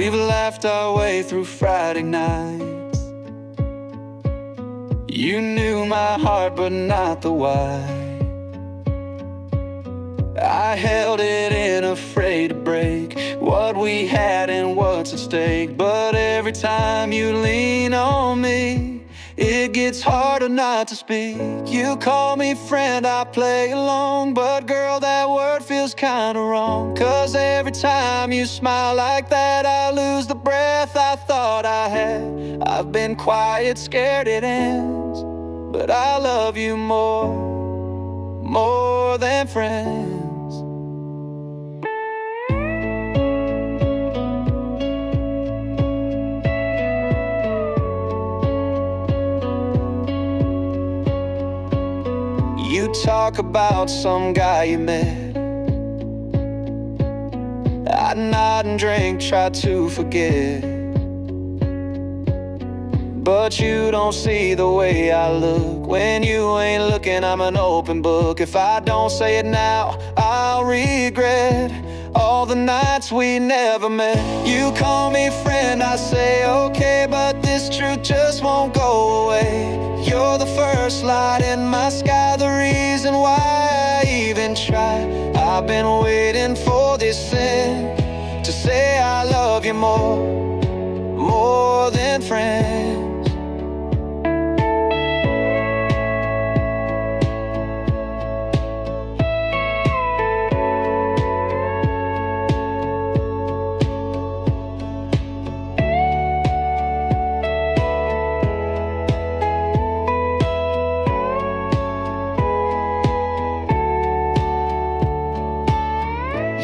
We've laughed our way through Friday nights. You knew my heart but not the why. I held it in, afraid to break what we had and what's at stake. But every time you lean on me, it gets harder not to speak. You call me friend, I play along, but girl, that word feels kinda wrong. 'Cause every time you smile like that, I lose the breath I thought I had. I've been quiet, scared it ends, but I love you more than friends. You talk about some guy you met. I nod and drink, try to forget. But you don't see the way I look. When you ain't looking, I'm an open book. If I don't say it now, I'll regret all the nights we never met. You call me friend, I say okay, but this truth just won't go away. You're the first light in my sky, the reason why I even try. I've been waiting for this sin to say I love you more than friends.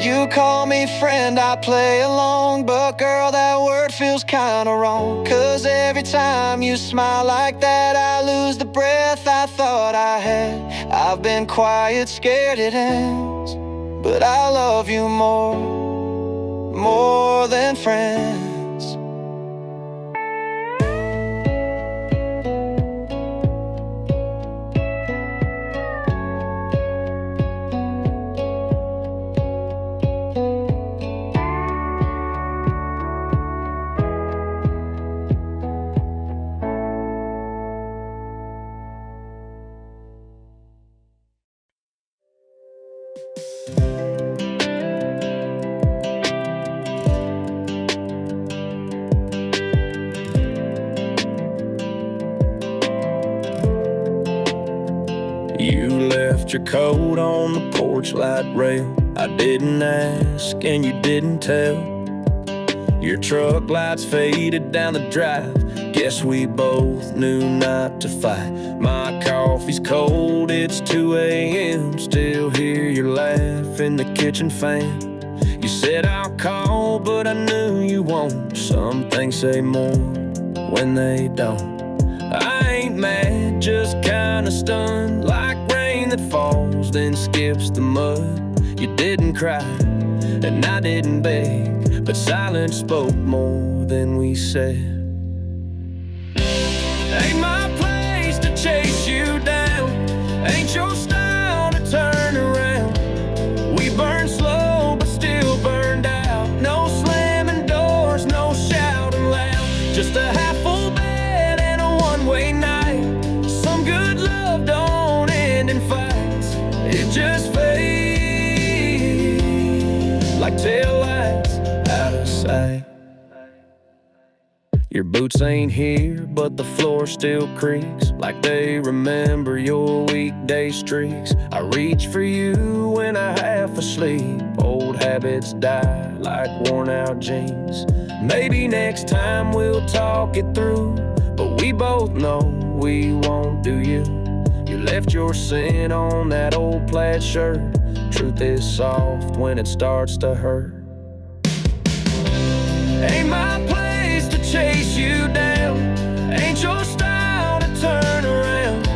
You call me friend, I play along, but girl, that word feels kinda wrong. 'Cause every time you smile like that, I lose the breath I thought I had. I've been quiet, scared it ends, but I love you more than friends. You left your coat on the porch light rail. I didn't ask and you didn't tell. Your truck lights faded down the drive. Guess we both knew not to fight. My coffee's cold, it's 2 a.m. Still hear your laugh in the kitchen fan. You said I'll call, but I knew you won't. Some things say more when they don't. I ain't mad, just kinda stunned, like rain that falls then skips the mud. You didn't cry, and I didn't beg, but silence spoke more than we said. Ain't my place to chase you down, ain't your style to turn around. We burn slow, but still burned out. No slamming doors, no shouting loud, just a half-full bed and a one-way night. Some good love don't end in fights, it just fades like taillights out of sight. Your boots ain't here, but the floor still creaks like they remember your weekday streaks. I reach for you when I'm half asleep. Old habits die like worn-out jeans. Maybe next time we'll talk it through, but we both know we won't do you. You left your scent on that old plaid shirt. Truth is soft when it starts to hurt. Ain't my place to chase you down, ain't your style to turn around.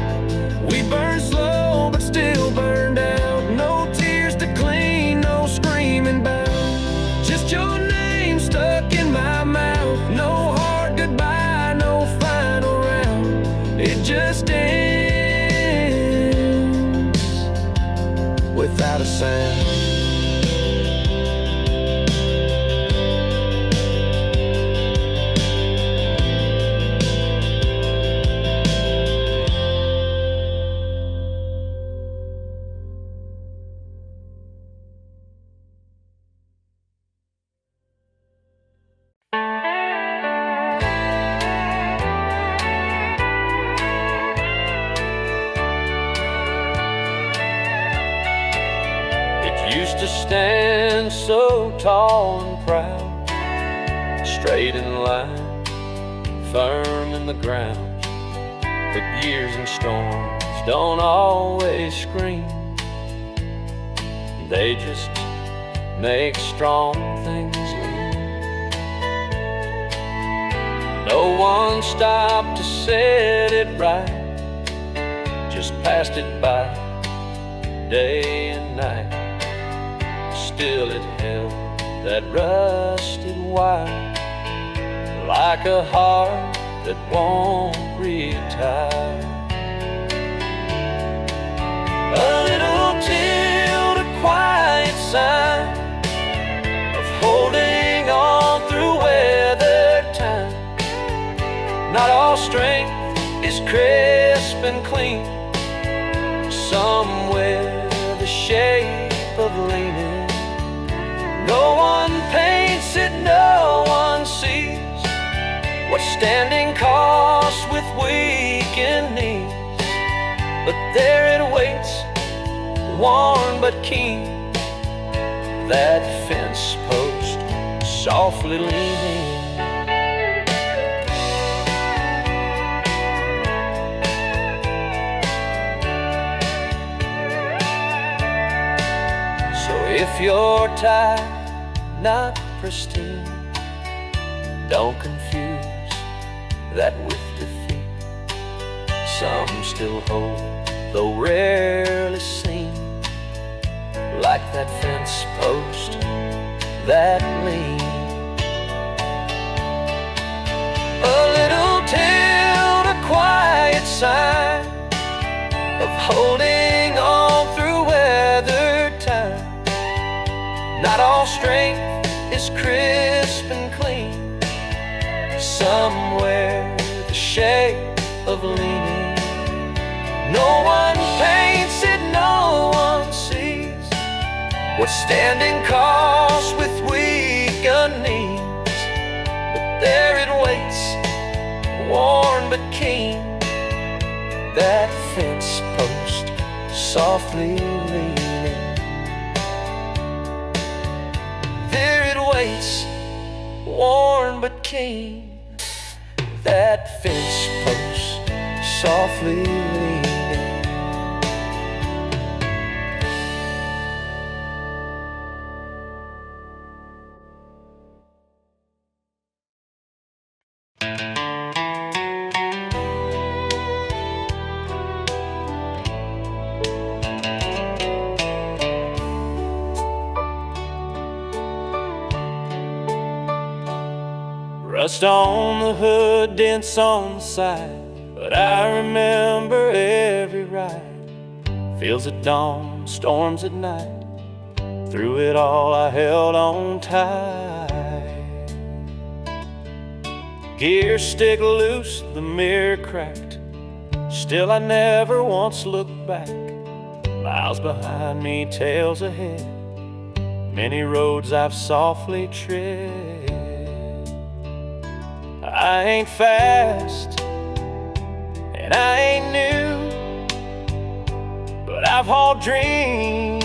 We burn slow but still burned out. No tears to clean, no screaming bout. Just your name stuck in my mouth. No hard goodbye, no final round. It just ends without a sound. stand so tall and proud, straight in line, firm in the ground. But years and storms don't always scream, they just make strong things lean. No one stopped to set it right, just passed it by day and night. Still it held that rusted wire, like a heart that won't retire. A little tilt, a quiet sign of holding on through weather time. Not all strength is crisp and clean, somewhere the shape of leaning. No one paints it, no one sees what standing costs with weakened knees. But there it waits, worn but keen, that fence post softly leaning. So if you're tired, not pristine, don't confuse that with defeat. Some still hold, though rarely seen, like that fence post that lean. A little tilt, a quiet sign of holding on through weather time. Not all strength is crisp and clean, somewhere the shape of leaning. No one paints it, no one sees what standing costs with weakened knees. But there it waits, worn but keen, that fence post softly leaning. There it waits, worn but keen, that fence post softly leaning. Rust on the hood, dents on the side, but I remember every ride. Fields at dawn, storms at night, through it all I held on tight. Gear stick loose, the mirror cracked, still I never once looked back. Miles behind me, tails ahead, many roads I've softly tread. I ain't fast, and I ain't new, but I've hauled dreams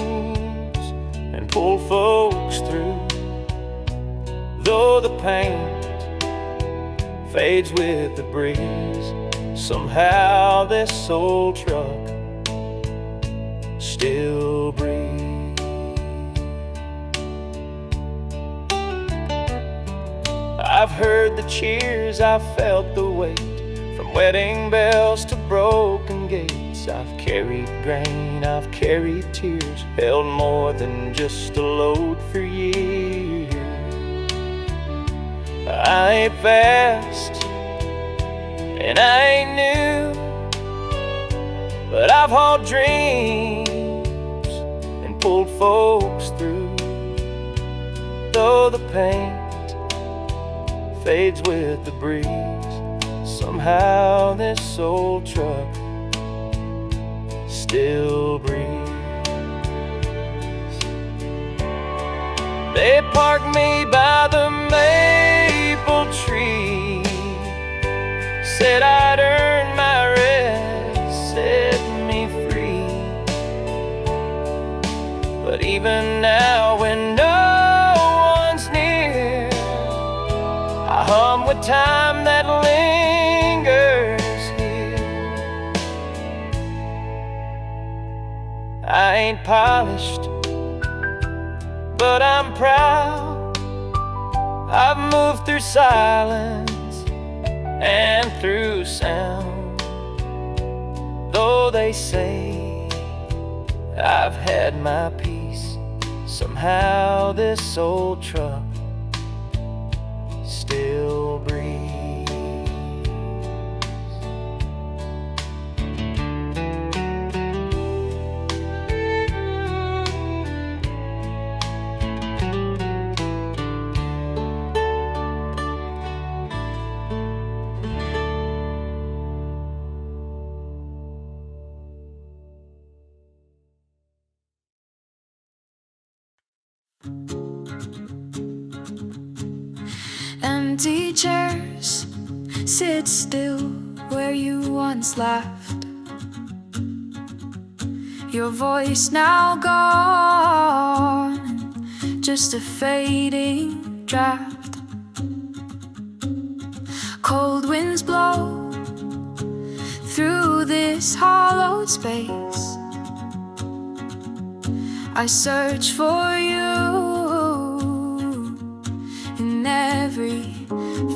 and pulled folks through. Though the paint fades with the breeze, somehow this old truck still breathes. I've heard the cheers, I've felt the weight, from wedding bells to broken gates. I've carried grain, I've carried tears, held more than just a load for years. I ain't fast, and I ain't new, but I've hauled dreams and pulled folks through. Though the pain fades with the breeze, somehow this old truck still breathes. They parked me by the maple tree, said I'd earned my rest, set me free. But even now ain't polished, but I'm proud. I've moved through silence and through sound. Though they say I've had my peace, somehow this old truck still breathes. Empty chairs, sit still where you once laughed. Your voice now gone, just a fading draft. Cold winds blow through this hollowed space. I search for you in every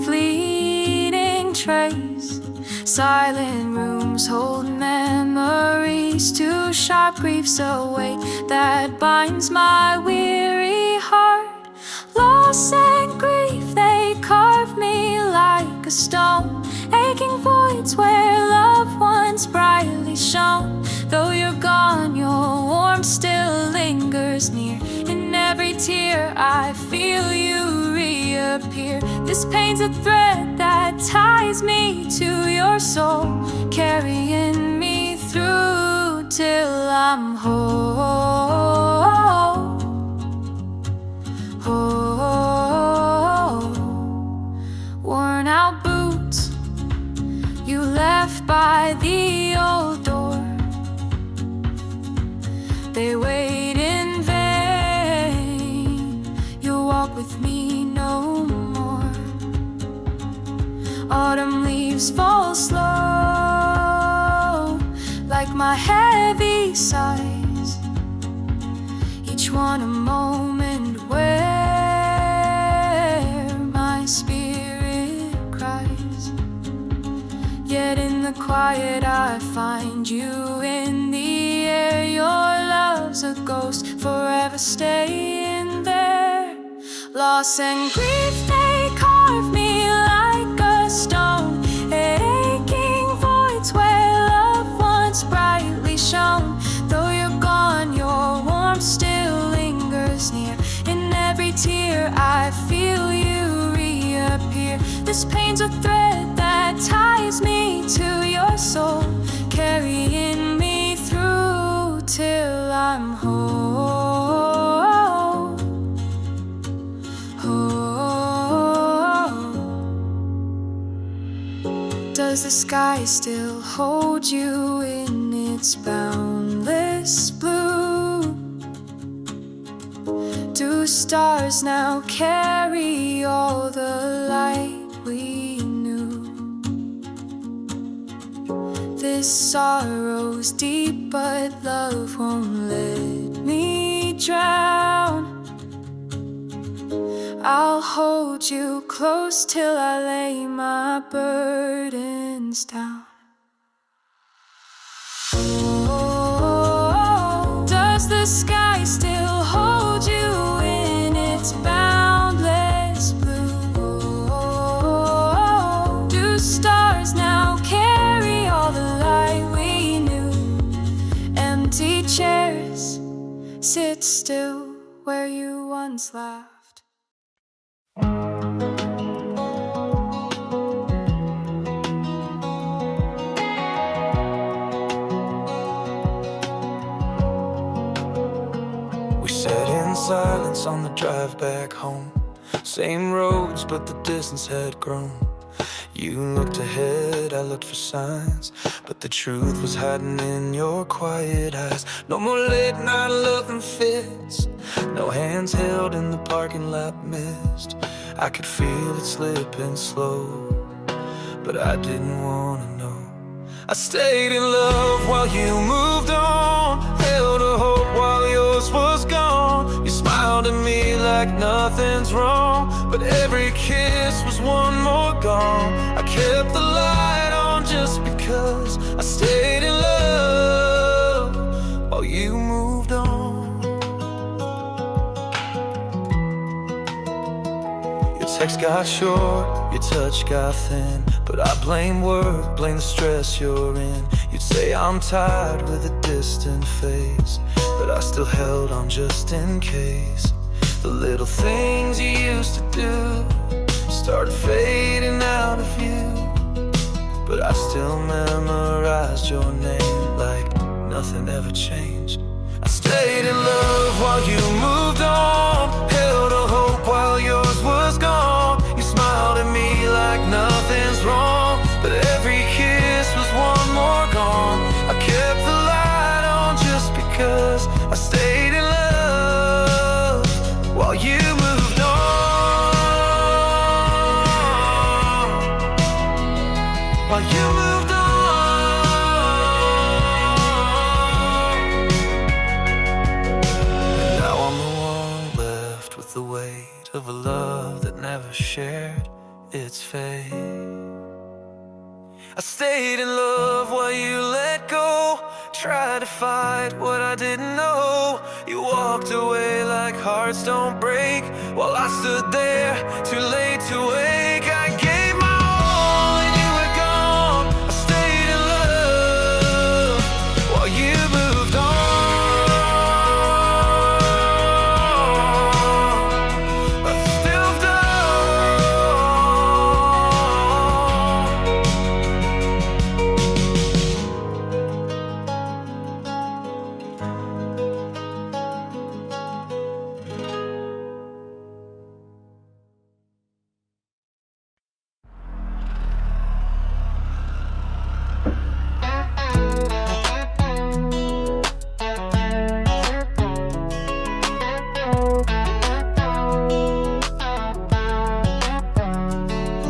fleeting trace. Silent rooms hold memories, too sharp griefs await that binds my weary heart. Loss and grief, they carve me like a stone, aching voids where love once brightly shone. Though you're gone, your warmth still lingers near. In every tear I feel you reappear. This pain's a thread that ties me to your soul, carrying me through till I'm whole. Worn out boots you left by the old door, they wait in vain. You'll walk with me no more. Autumn leaves fall slow, like my heavy sighs, each one a moment where my spirit cries. Yet in the quiet I find you in the air. Your love's a ghost, forever staying there. Loss and grief, they carve me like a stone, aching voids where love once brightly shone. Though you're gone, your warmth still lingers near. In every tear I feel you reappear. This pain's a thread that ties me to your soul, carrying me through till I'm whole. Does the sky still hold you in its boundless blue? Do stars now carry all the light we knew? This sorrow's deep, but love won't let me drown. I'll hold you close till I lay my burdens down. Oh, does the sky still hold you in its boundless blue? Oh, do stars now carry all the light we knew? Empty chairs, sit still where you once laughed. We sat in silence on the drive back home. Same roads, but the distance had grown. You looked ahead, I looked for signs, but the truth was hiding in your quiet eyes. No more late night loving fits, no hands held in the parking lot mist. I could feel it slipping slow, but I didn't want to know. I stayed in love while you moved on, held a hope while like nothing's wrong, but every kiss was one more gone. I kept the light on just because I stayed in love while you moved on. Your text got short, your touch got thin, but I blame work, blame the stress you're in. You'd say I'm tired with a distant face, but I still held on just in case. The little things you used to do started fading out of view, but I still memorized your name like nothing ever changed. I stayed in love while you moved on, held a hope while yours was gone. You smiled at me like nothing's wrong, but every kiss was one more gone. I kept the light on just because I stayed in love while you moved on. While you moved on. And now I'm the one left with the weight of a love that never shared its fate. I stayed in love while you let go, tried to fight what I didn't know. You walked away like hearts don't break, while I stood there, too late to wake. I gave my all and you were gone. I stayed in love while you moved on. I still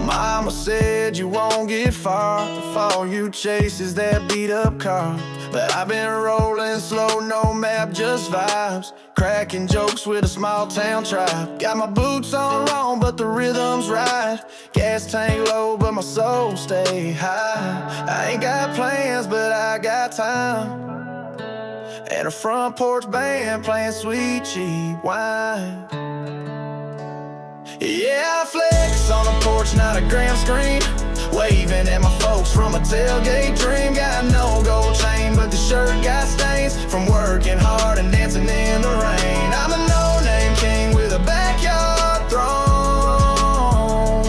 Mama said you won't get far if all you chase is that beat-up car. But I've been rolling slow, no map, just vibes, cracking jokes with a small-town tribe. Got my boots on wrong, but the rhythm's right. Gas tank low, but my soul stay high. I ain't got plans, but I got time, and a front porch band playing sweet, cheap wine. Yeah, I flex on a porch, not a gram screen, waving at my folks from a tailgate dream. Got no gold chain, but the shirt got stains from working hard and dancing in the rain. I'm a no-name king with a backyard throne.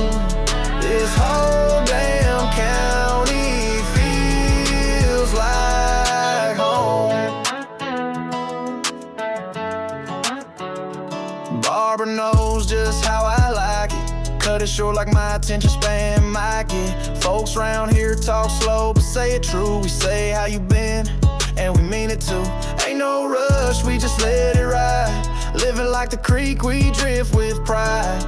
This whole damn county feels like home. Barbara knows just how I like it. Cut it short like my attention span might get. Folks round here talk slow, but say it true. We say how you been, and we mean it too. Ain't no rush, we just let it ride. Living like the creek, we drift with pride.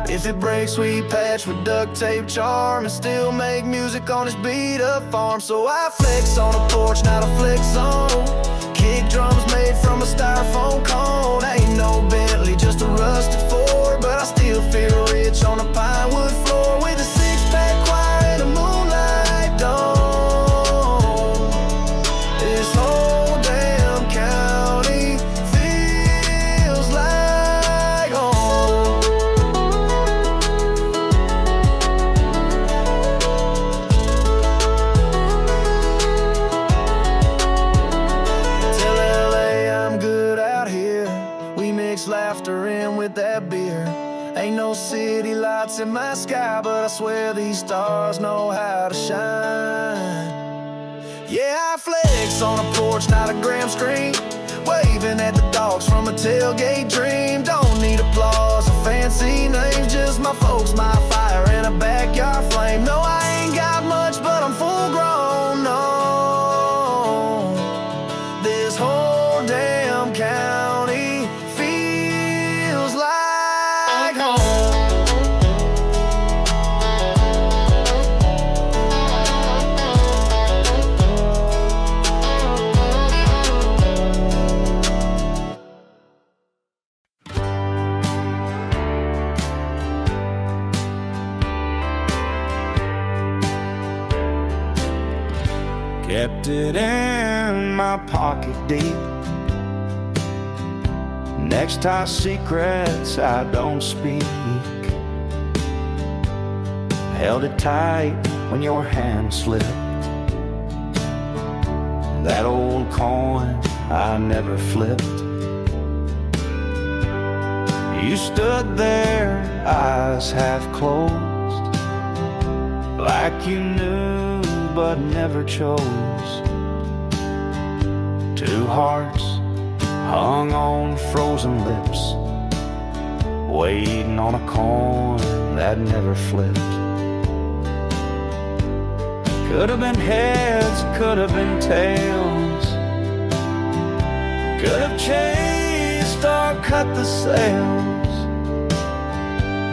If it breaks, we patch with duct tape charm, and still make music on this beat-up farm. So I flex on a porch, not a flex zone. Kick drums made from a styrofoam cone. Ain't no Bentley, just a rusted Ford, but I still feel rich on a pine wood floor with a six-pack choir and a moonlight dome. This whole damn county feels like home. Tell LA I'm good out here. We mix laughter in with that beer. Ain't no city lights in my sky, but I swear these stars know how to shine. Yeah, I flex on a porch, not a gram screen, waving at the dogs from a tailgate dream. Don't need applause or fancy names, just my folks, my fire, and a backyard flame. No, I ain't got much, but I'm full grown, no. This whole damn county feels like home. kept it in my pocket deep. Next tie secrets I don't speak. Held it tight when your hand slipped. That old coin I never flipped. You stood there, eyes half closed, like you knew but never chose. Two hearts hung on frozen lips, waiting on a coin that never flipped. Could have been heads, could have been tails, could have chased or cut the sails,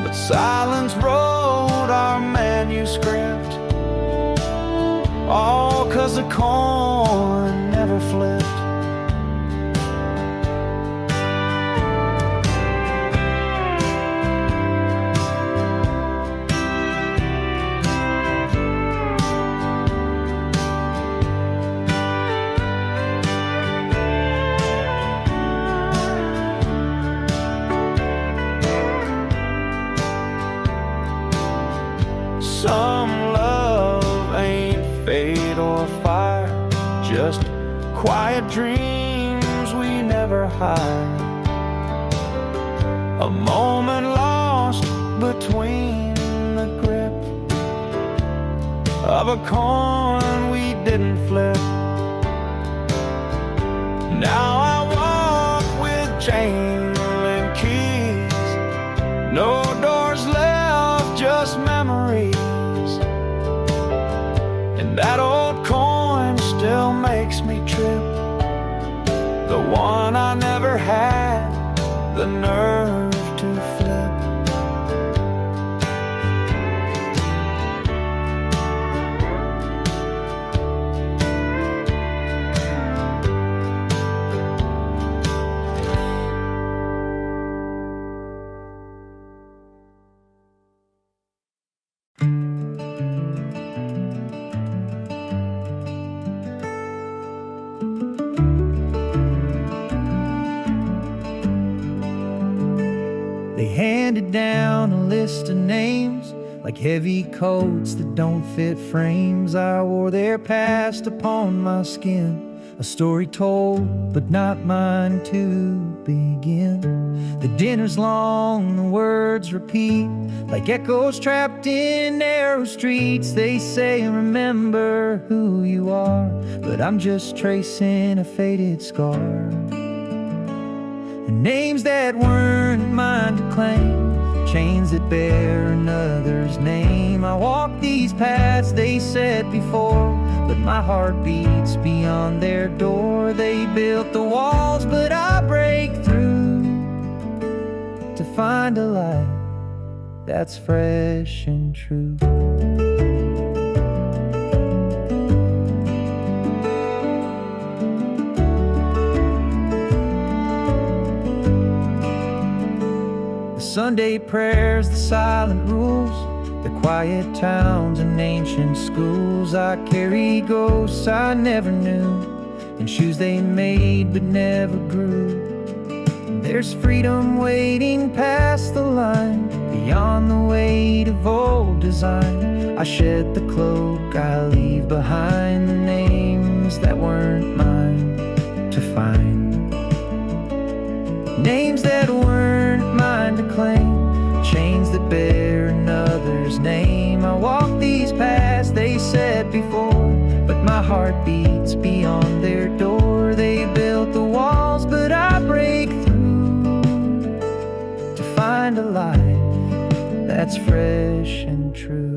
but silence wrote our manuscript, all 'cause the coin never flipped. Some love ain't fate or fire, just quiet dreams we never hide. A moment lost between the grip of a coin we didn't flip. Now I walk with jangling keys, no doors left, just memories. That old coin still makes me trip, the one I never had the nerve to flip. They handed down a list of names like heavy coats that don't fit frames. I wore their past upon my skin, a story told but not mine to begin. The dinner's long, the words repeat like echoes trapped in narrow streets. They say remember who you are, but I'm just tracing a faded scar. And names that weren't mine to claim, chains that bear another's name. I walk these paths they said before, but my heart beats beyond their door. They built the walls, but I break through to find a light that's fresh and true. Sunday prayers, the silent rules, the quiet towns and ancient schools. I carry ghosts I never knew, and shoes they made but never grew. There's freedom waiting past the line, beyond the weight of old design. I shed the cloak, I leave behind the names that weren't mine to find. Names that weren't mine to claim, chains that bear another's name. I walk these paths they said before, but my heart beats beyond their door. They built the walls, but I break through to find a life that's fresh and true.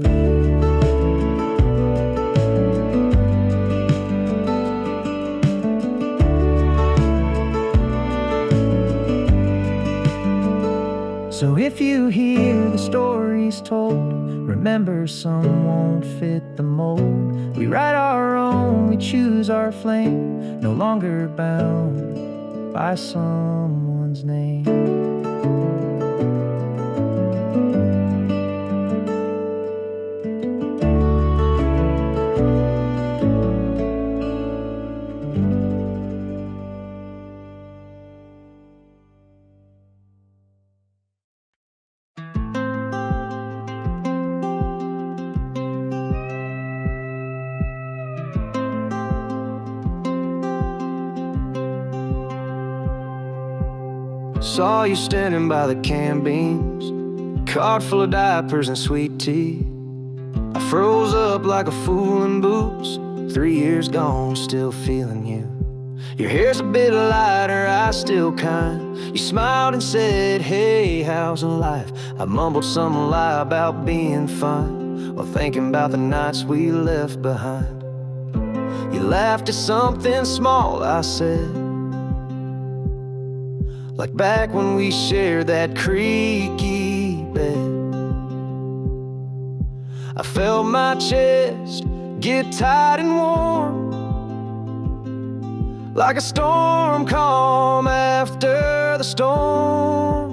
So if you hear the stories told, remember some won't fit the mold. We write our own, we choose our flame, no longer bound by someone's name. Saw you standing by the canned beans, cart full of diapers and sweet tea. I froze up like a fool in boots. 3 years gone, still feeling you. Your hair's a bit lighter, I still kind. You smiled and said, hey, how's life? I mumbled some lie about being fine, while thinking about the nights we left behind. You laughed at something small I said, like back when we shared that creaky bed. I felt my chest get tight and warm, like a storm calm after the storm.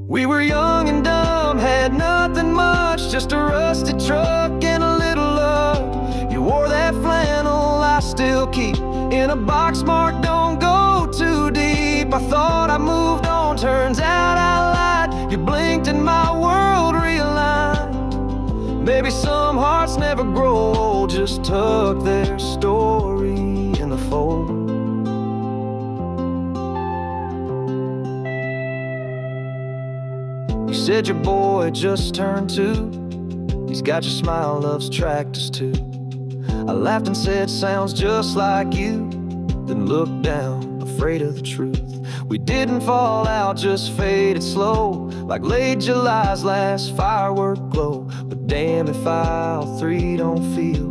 We were young and dumb, had nothing much, just a rusted truck and a little love. You wore that flannel I still keep in a box marked don't go too deep. I thought I moved on, turns out I lied. You blinked and my world realigned. Maybe some hearts never grow old, just tuck their story in the fold. You said your boy just turned 2. He's got your smile, loves tractors too. I laughed and said, sounds just like you. Then looked down, afraid of the truth. We didn't fall out, just faded slow, like late July's last firework glow. But damn if aisle 3 don't feel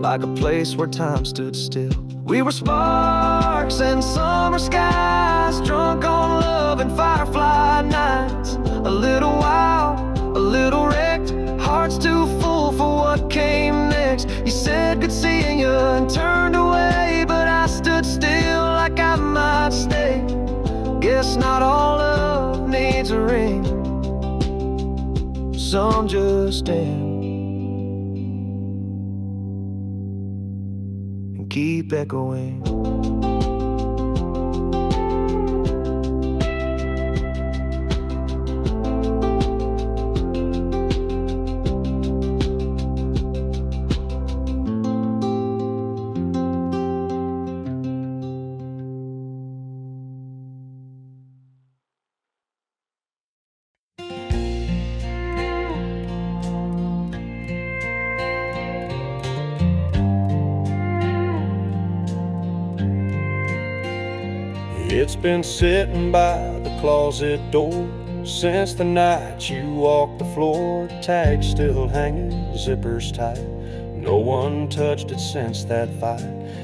like a place where time stood still. We were sparks and summer skies, drunk on love and firefly nights. A little wild, a little wrecked, hearts too full for what came next. You said good seeing you and turned away, but I stood still like I might stay. Guess not all love needs a ring, some just end and keep echoing. It's been sitting by the closet door since the night you walked the floor. Tags still hanging, zippers tight. No one touched it since that fight.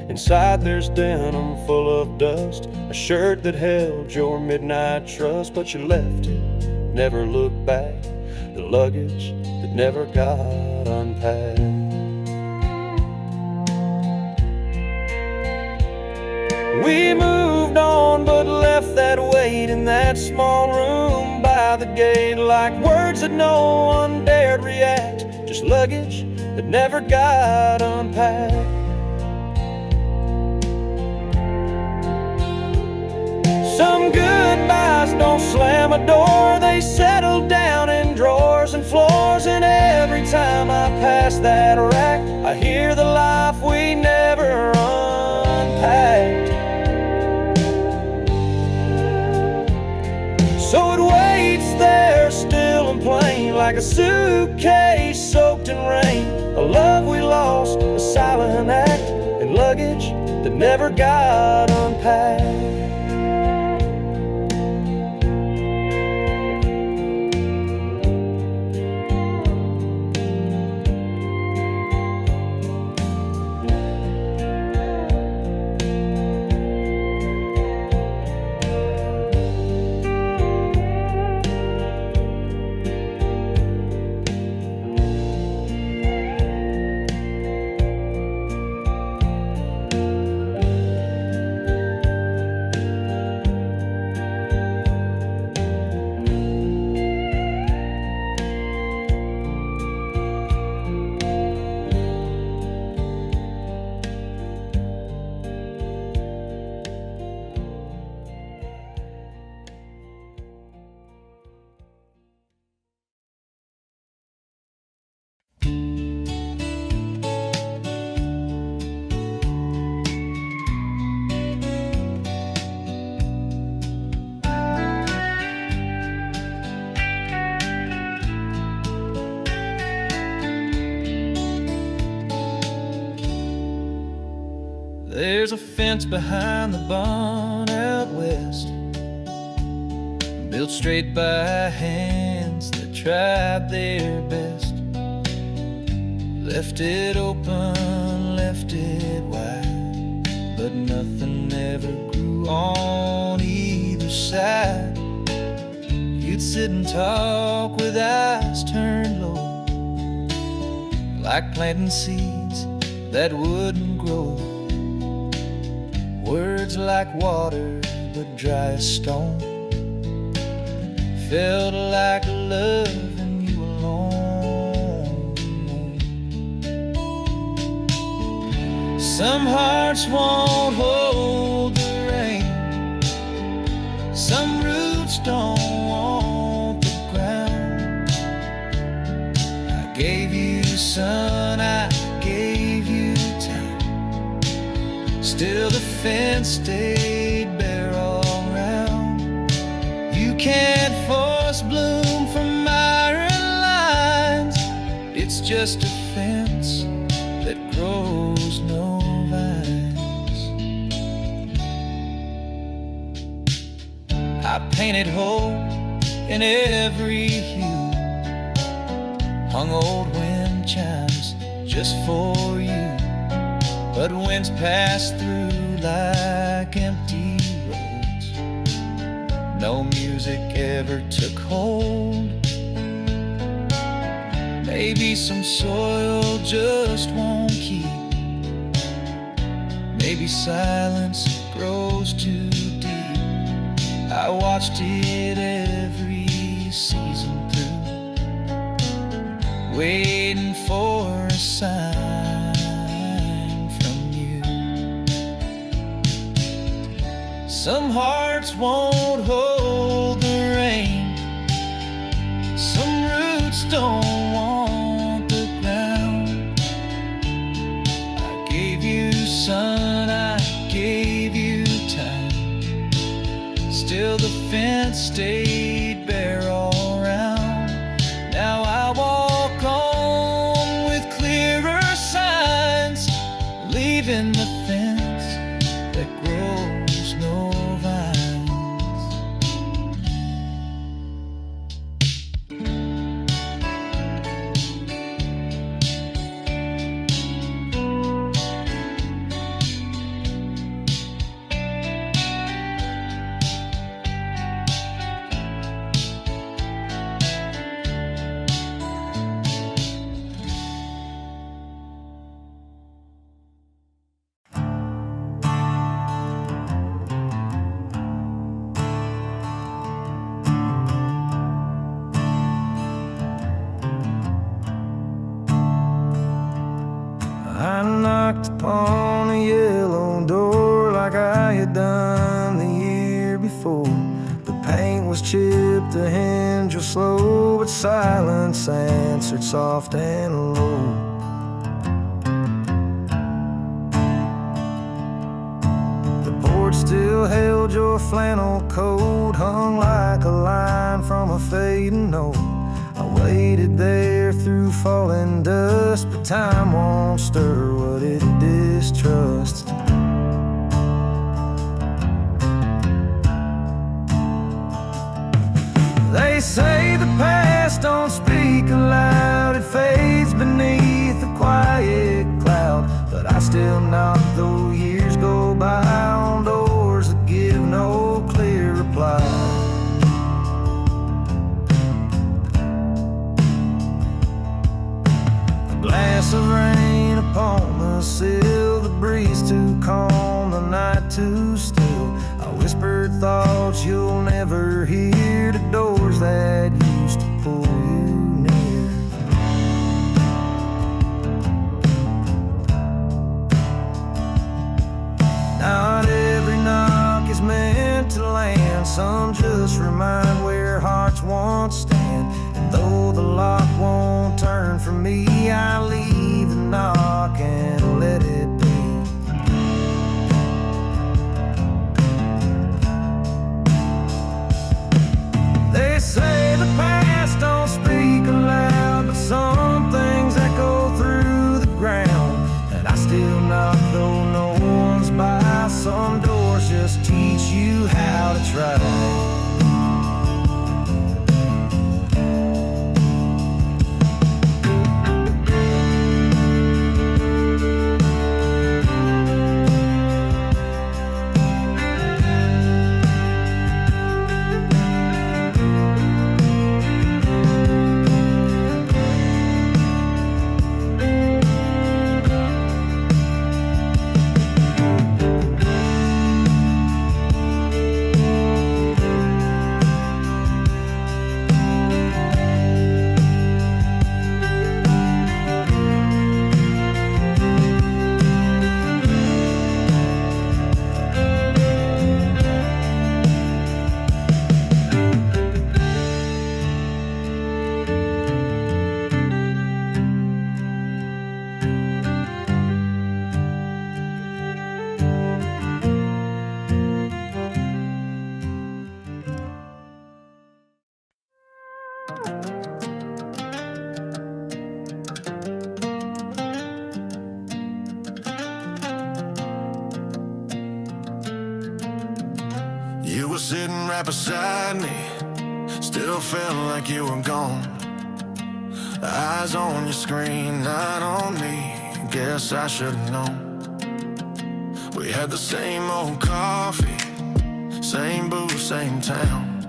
Inside there's denim full of dust, a shirt that held your midnight trust. But you left it, never looked back, the luggage that never got unpacked. We moved on, but left that weight in that small room by the gate, like words that no one dared react, just luggage that never got unpacked. Some goodbyes don't slam a door, they settle down in drawers and floors. And every time I pass that rack, I hear the life we never unpacked. So it waits there still and plain, like a suitcase soaked in rain. A love we lost, a silent act, and luggage that never got unpacked. There's a fence behind the barn out west, built straight by hands that tried their best. Left it open, left it wide, but nothing ever grew on either side. You'd sit and talk with eyes turned low, like planting seeds that wouldn't grow. Words like water, but dry as stone. Felt like loving you alone. Some hearts won't hold the rain, some roots don't want the ground. I gave you sun, I gave you time, still the fence stayed bare all around. You can't force bloom from iron lines, it's just a fence that grows no vines. I painted hope in every hue, hung old wind chimes just for you, but winds pass through like empty roads. No music ever took hold. Maybe some soil just won't keep. Maybe silence grows too deep. I watched it every season through, waiting for a sign from you. Some hearts won't hold the rain, some roots don't want the ground. I gave you sun, I gave you time, still the fence stayed bare all around. Now I walk on with clearer signs, leaving the fence that grows no vines. I knocked upon a yellow door like I had done the year before. The paint was chipped, the hinge was slow, but silence answered soft and low. The porch still held your flannel coat, hung like a line from a fading note. I waited there through falling dust, but time won't stir what it distrusts. They say the past don't speak aloud, it fades beneath a quiet cloud, but I still knock though years go by on doors that give no clear reply. Glass of rain upon the sill, the breeze too calm, the night too still. I whispered thoughts you'll never hear to doors that used to pull you near. Not every knock is meant to land, some just remind where hearts once stand. And though the lock won't turn for me, I leave the knock and let it be. They say the past don't speak aloud, but some things echo through the ground. And I still knock though no one's right. You were sitting right beside me, still felt like you were gone. Eyes on your screen, not on me. Guess I should've known. We had the same old coffee, same booze, same town.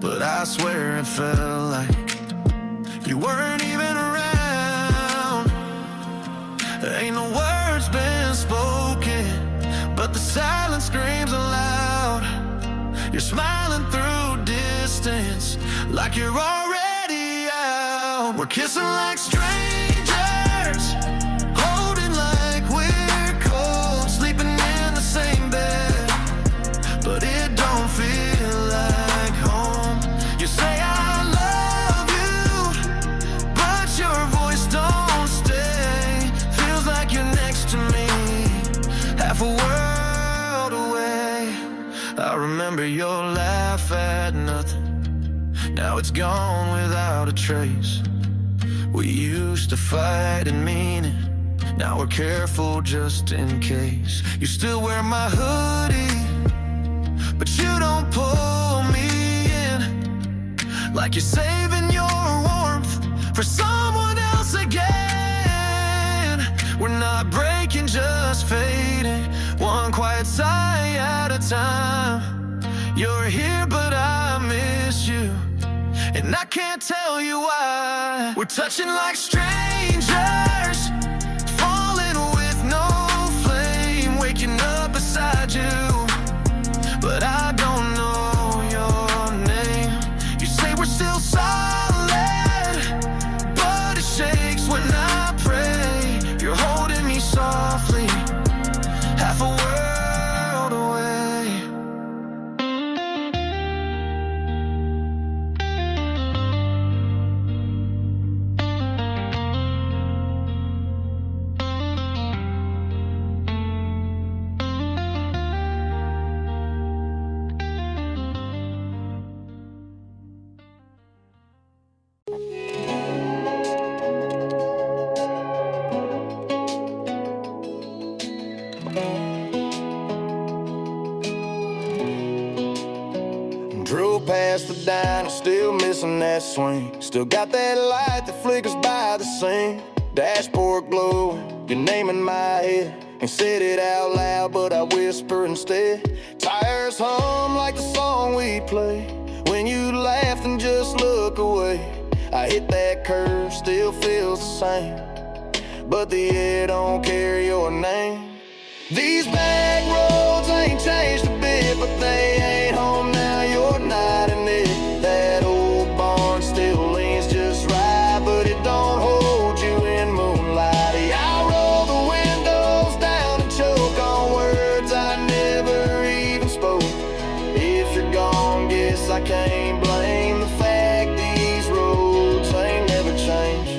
But I swear it felt like you weren't even around. There ain't no words been spoken, but the silence screams aloud. You're smiling through distance, like you're already out. We're kissing like strangers, holding like we're cold, sleeping in the same bed, but it don't feel like home. You say I love you, but your voice don't stay. Feels like you're next to me, half a world away. I remember your laugh at nothing, now it's gone without a trace. We used to fight and mean it, now we're careful just in case. You still wear my hoodie, but you don't pull me in, like you're saving your warmth for someone else again. We're not breaking, just fading, one quiet sigh at a time. You're here, but I miss you, and I can't tell you why. We're touching like strangers, falling with no flame, waking up beside you, but I don't know your name. You say we're still solid, but it shakes when I pray. You're holding me softly, half a world away. Drove past the diner, still missing that swing. Still got that light that flickers by the scene. Dashboard glowing, your name in my head. Ain't said it out loud, but I whisper instead. Tires hum like the song we play. When you laugh and just look away. I hit that curve, still feels the same, but the air don't carry your name. These back roads ain't changed a bit, but they ain't home now, you're not in it. That old barn still leans just right, but it don't hold you in moonlight. I roll the windows down and choke on words I never even spoke. If you're gone, guess I can't blame the fact these roads ain't never changed.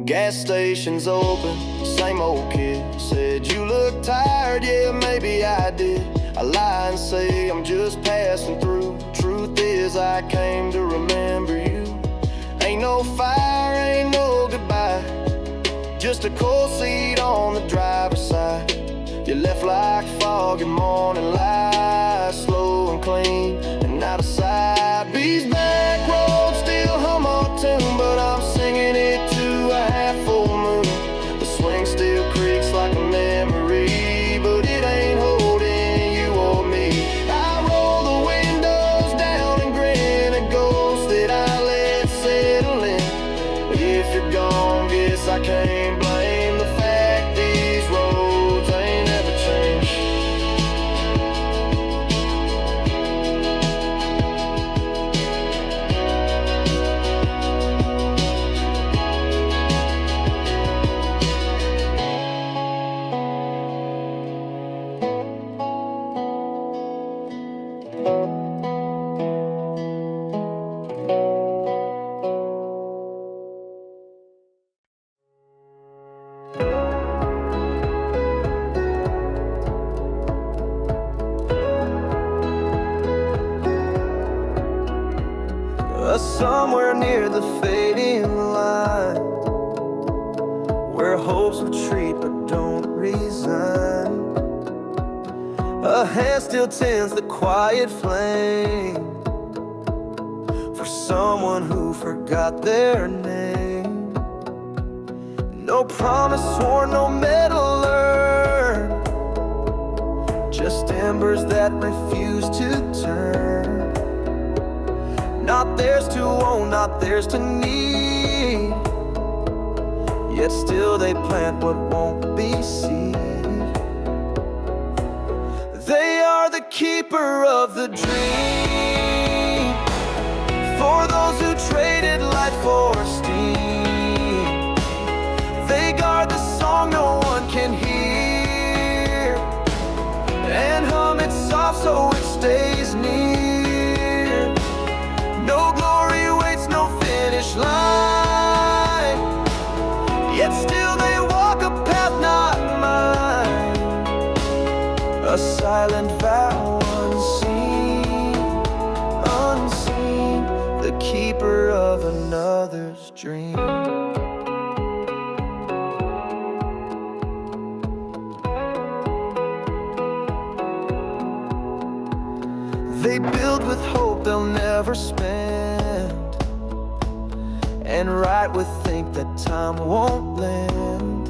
Gas station's open, same old kid. Said you look tired, yeah, maybe I did. I lie and say I'm just passing through. Truth is I came to remember you. Ain't no fire, ain't no goodbye, just a cold seat on the driver's side. left like foggy morning light, slow and clean and out of sight. These back roads still hum our tune, but I'm singing it to a half full moon. The swing still creaks like a memory, but it ain't holding you or me. I roll the windows down and grin, a ghost that I let settle in. If you're gone, guess I can't blame the fact these roads ain't ever changed. Somewhere near the fading line, where hopes retreat but don't resign, a hand still tends the quiet flame for someone who forgot their name. No promise sworn, no medal earned, just embers that refuse to turn. Not theirs to own, not theirs to need, yet still they plant what won't be seed. They are the keeper of the dream, for those who traded light for steam. They guard the song no one can hear, and hum it soft so it stays near. No glory waits, no finish line, yet still they walk a path not mine. A silent vow unseen, the keeper of another's dream. They build with hope they'll never spend, and write with think that time won't lend.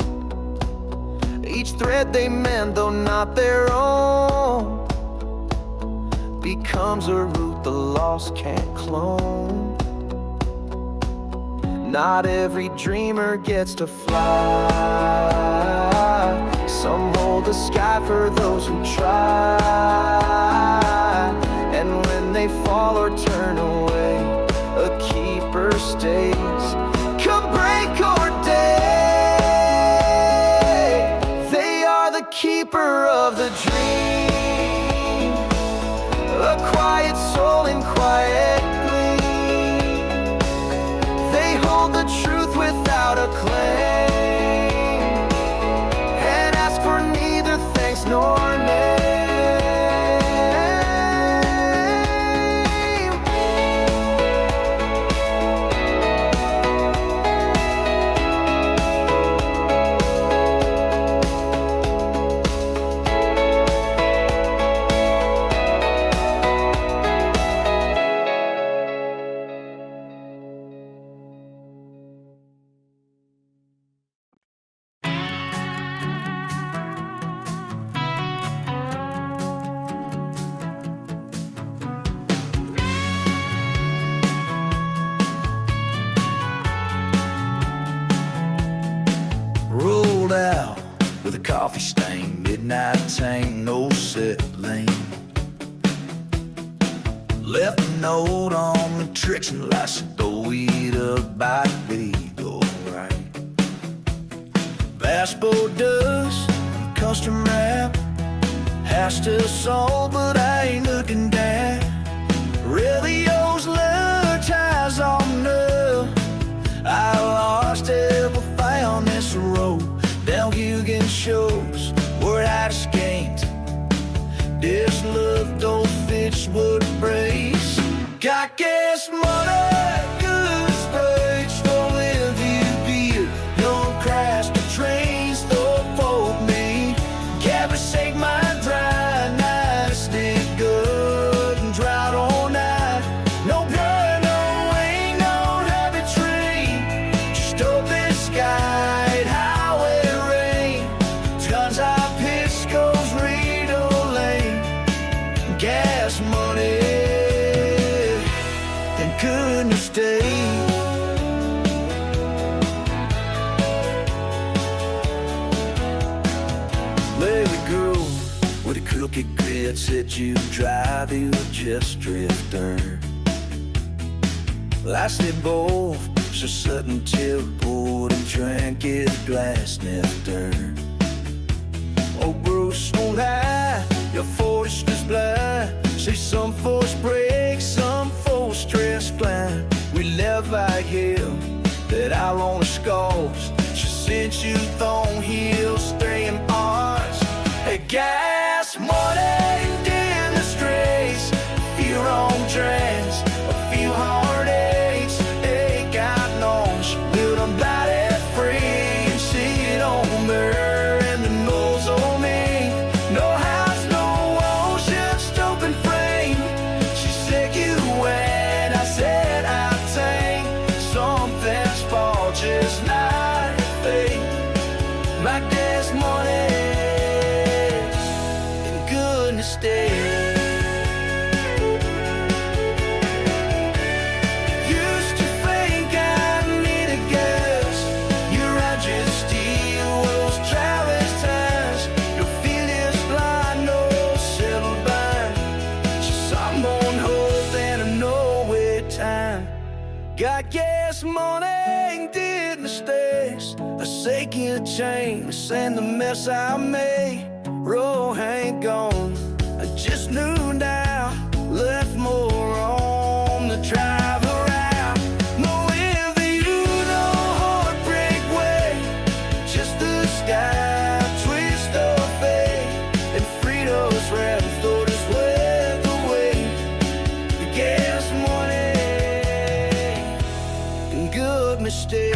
Each thread they mend, though not their own, becomes a root the lost can't clone. Not every dreamer gets to fly, some hold the sky for those who try. And when they fall or turn away, a keeper stays, come break or day. They are the keeper of the dream, a quiet soul in quiet gleam. They hold the truth without a claim, and ask for neither thanks nor name. Rolled out with a coffee stain, midnight tang, no set lane. Left a note on the tricks and lights, throw it up by the go right. Passport dust, custom wrap, has to sold, but I ain't looking down. Radio's leather ties on up. I lost ever found this road down Hugan shows where I escaped. This love don't fit wood brace. Got gas money, good space, don't live you beer. Don't crash the trains, don't fold me. Cabby say regrets that you drive, you were just drifter. Lasted both, so sudden till poured and drank it a glass nectar. Oh Bruce, don't lie, your force is blind. Say some force breaks, some force stress climb. We live like hell, that our own scars. She sent you thorn heels, straying parts. Hey, gas money in the streets, a few wrong trends, a few heartaches. Hey, God knows we'll done body free and see it on her and the nose on me. No house, no ocean, open frame. She said you went, I said I take something's fall, just like fate. My gas money and goodness day. Used to think I needed gas. You're out just steal those travelers times. Your feelings blind, no settled bind. Just some on hold and a no wait time. Got gas money and did mistakes. A shaking chain, and the mess I made. Road ain't gone, I just knew now. Left more on the drive around. No with you, no heartbreak way. Just the sky, twist of fate. And Fritos red thought us with the way. The gas money and good mistake.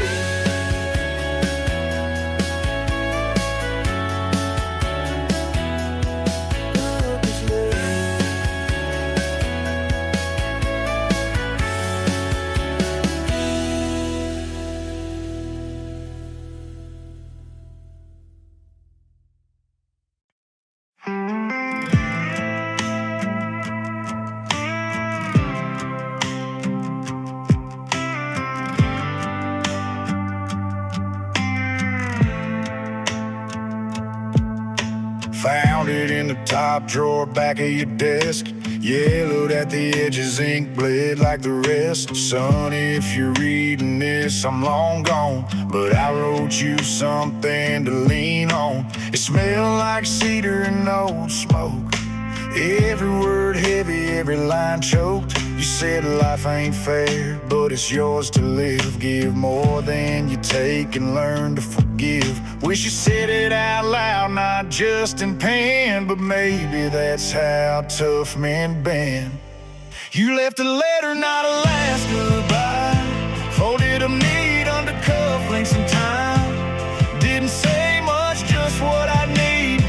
Found it in the top drawer back of your desk. Yellowed at the edges, ink bled like the rest. Sonny, if you're reading this, I'm long gone, but I wrote you something to lean on. It smelled like cedar and old smoke. Every word heavy, every line choked. You said life ain't fair, but it's yours to live. Give more than you take and learn to forgive. Wish you said it out loud, not just in pen, but maybe that's how tough men been. You left a letter, not a last goodbye. Folded them neat under cufflinks and time. Didn't say much, just what I need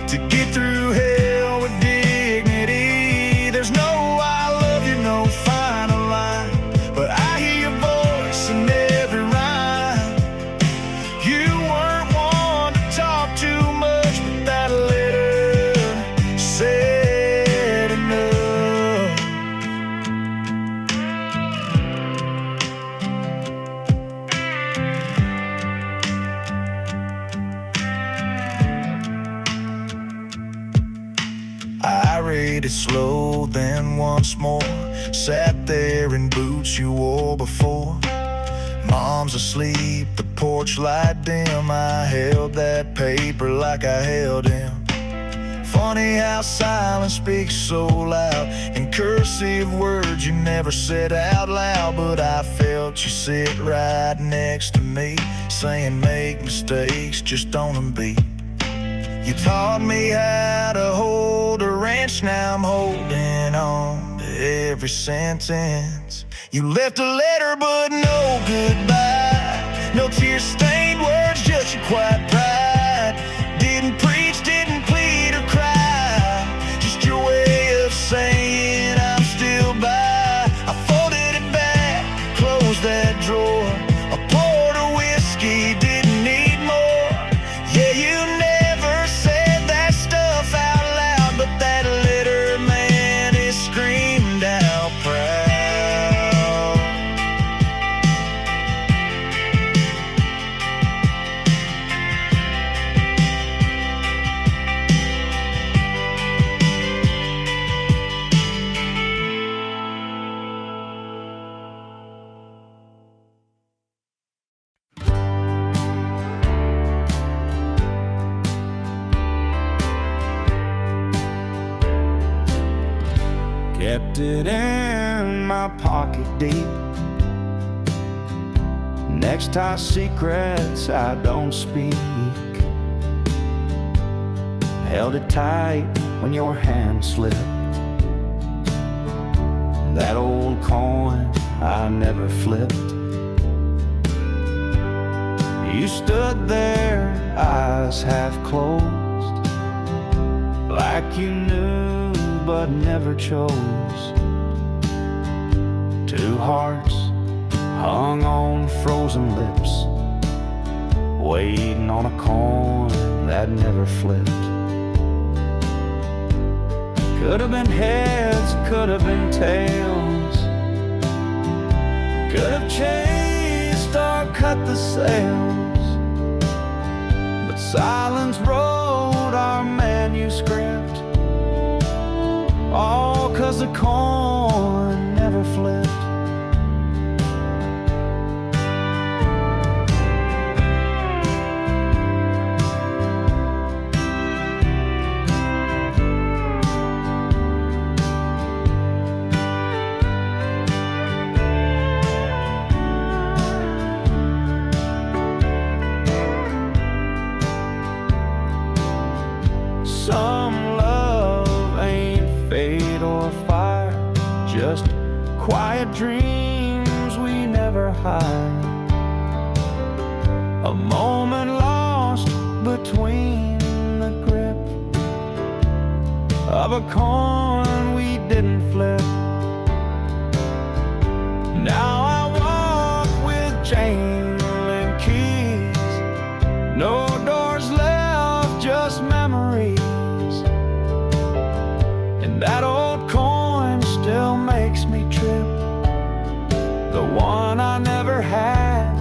to get through hell with dignity. There's no I love you, no final line, but I hear your voice in every rhyme. You weren't one to talk too much, but that letter said enough. I read it slow, then once more. Sat there in boots you wore before. Mom's asleep, the porch light dim. I held that paper like I held him. Funny how silence speaks so loud. In cursive words you never said out loud, but I felt you sit right next to me, saying make mistakes, just don't them be. You taught me how to hold a wrench, now I'm holding on to every sentence. You left a letter but no goodbye. No tear-stained words, just your quiet pride. Didn't preach, didn't plead or cry, just your way of saying I'm still by. I folded it back, closed that drawer. I poured a whiskey, didn't need more. Yeah, you never said that stuff out loud, but that letter, man, it screamed out proud. kept it in my pocket deep. Next tie secrets I don't speak. Held it tight when your hand slipped. That old coin I never flipped. You stood there, eyes half closed, like you knew but never chose. Two hearts hung on frozen lips, waiting on a coin that never flipped. Could have been heads, could have been tails, could have chased or cut the sails, but silence wrote our manuscript, all 'cause the coin never flipped. Some love ain't fate or fire, just quiet dreams we never hide. A moment lost between the grip of a coin we didn't flip. Now I walk with chain and keys, no doors left, just memories. And that old coin still makes me trip, the one I never had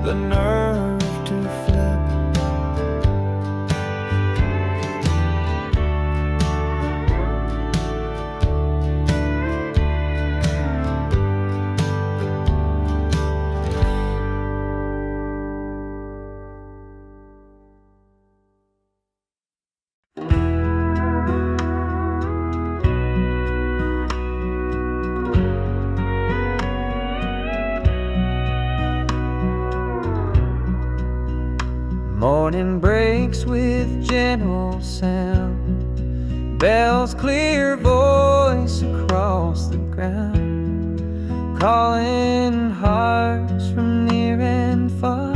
the nerve to flip. Morning breaks with gentle sound, bells clear voice across the ground, calling hearts from near and far,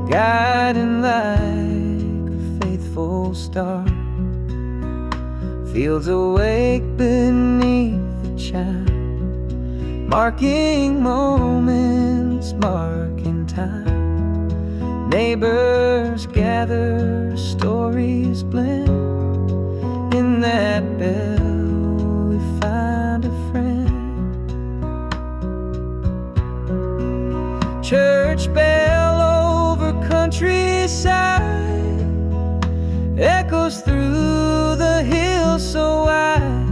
guiding like a faithful star. Fields awake beneath the chime, marking moments, marking time. Neighbors gather, stories blend. In that bell we find a friend. Church bell over countryside, echoes through the hills so wide,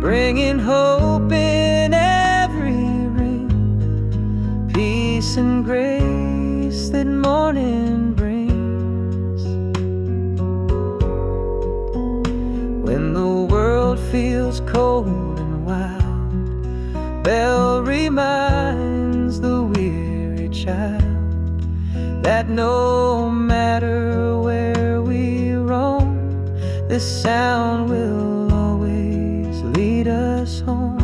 bringing hope in every ring, peace and grace that morning brings. When the world feels cold and wild, bell reminds the weary child that no matter where we roam, this sound will always lead us home.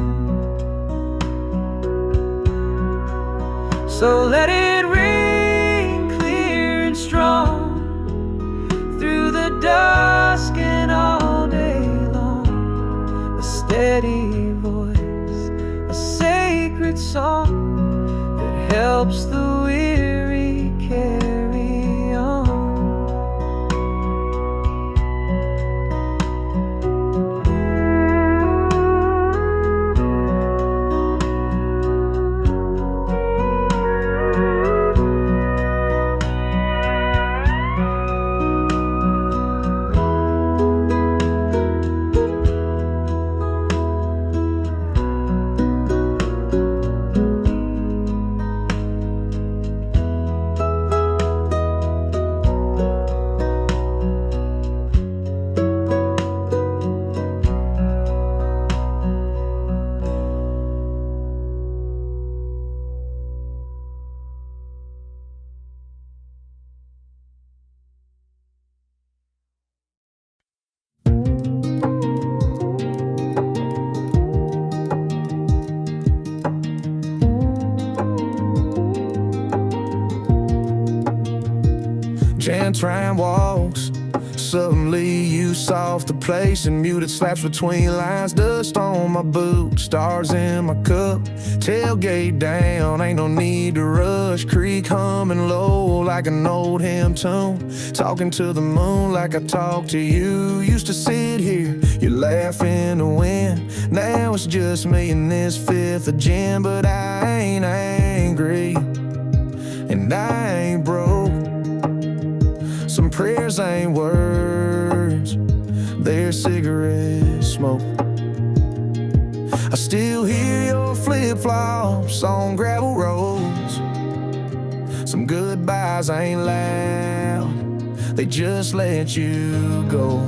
So let it ring clear and strong through the dusk and all day long. A steady voice, a sacred song that helps the weary carry on. Jantrine walks. Suddenly you soft the place and muted slaps between lines. Dust on my boots, stars in my cup. Tailgate down, ain't no need to rush. Creek humming low like an old hymn tune. Talking to the moon like I talk to you. Used to sit here, you laugh in the wind. Now it's just me and this fifth of gin. But I ain't angry, and I ain't broke. Some prayers ain't words, they're cigarette smoke. I still hear your flip-flops on gravel roads. Some goodbyes ain't loud, they just let you go.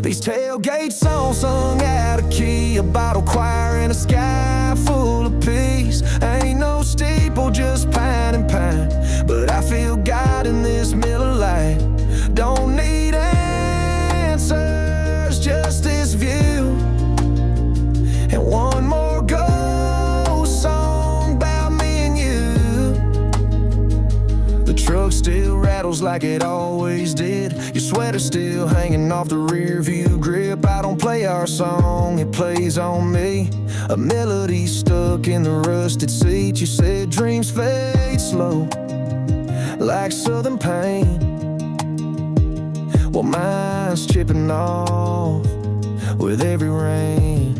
These tailgate songs sung out of key, a bottle choir in a sky full of peace. Ain't no steeple, just pine and pine, but I feel God in this Miller Lite. Don't need answers, just this view, and one more ghost song about me and you. The truck still rattles like it always did. Your sweater still hanging off the rear view grip. I don't play our song, it plays on me. A melody stuck in the rusted seat. You said dreams fade slow like southern pain. Well, mine's chipping off with every rain.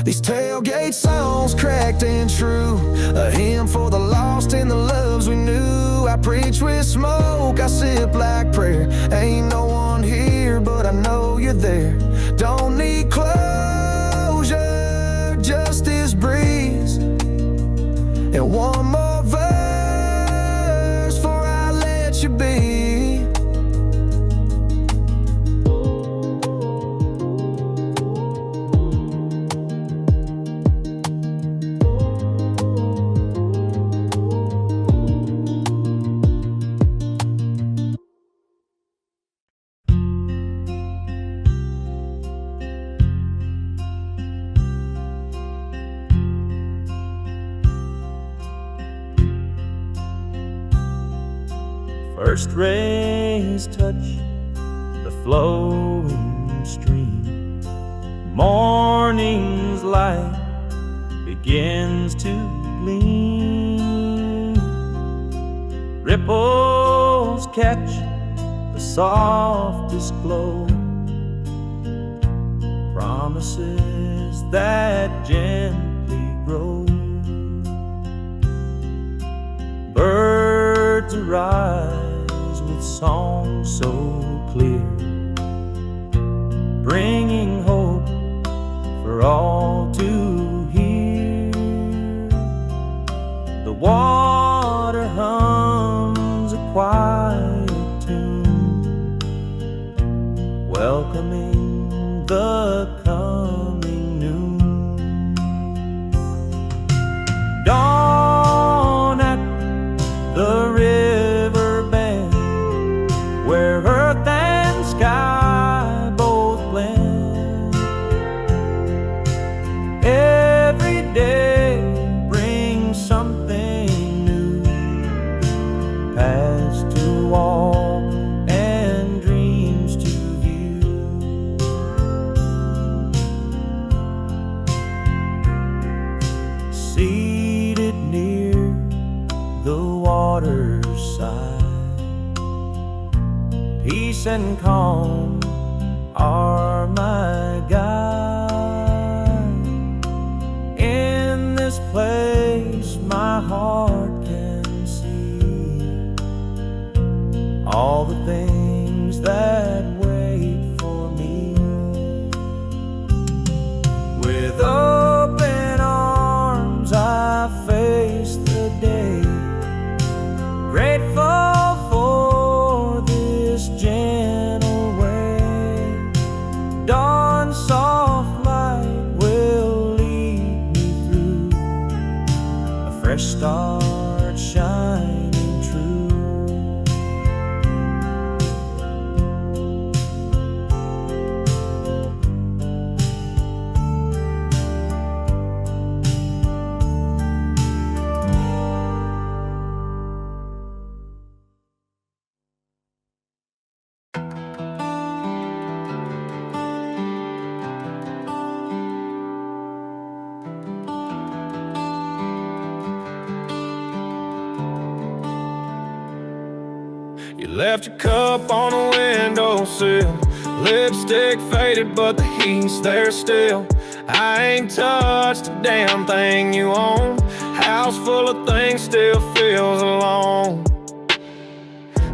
These tailgate songs cracked and true, a hymn for the lost and the loves we knew. I preach with smoke, I sip like prayer. Ain't no one here, but I know you're there. Don't need closure, just this breeze, and one more verse before I let you be. First rays touch the flowing stream. Morning's light begins to gleam. Ripples catch the softest glow. Promises that gently grow. Birds arise with song so clear, bringing hope for all to hear. The water hums a quiet tune, welcoming the coming noon. Dawn at the river bend, where earth and sky both blend. Every day brings something new, past to walk and dreams to view. Seated near the water's side, peace and calm are my guide. In this place my heart can see all the things that wait for me. With open arms I face the day, grateful for this gentle way. Dawn's soft light will lead me through, a fresh start shining true. left your cup on the windowsill. Lipstick faded, but the heat's there still. I ain't touched a damn thing you own. House full of things, still feels alone.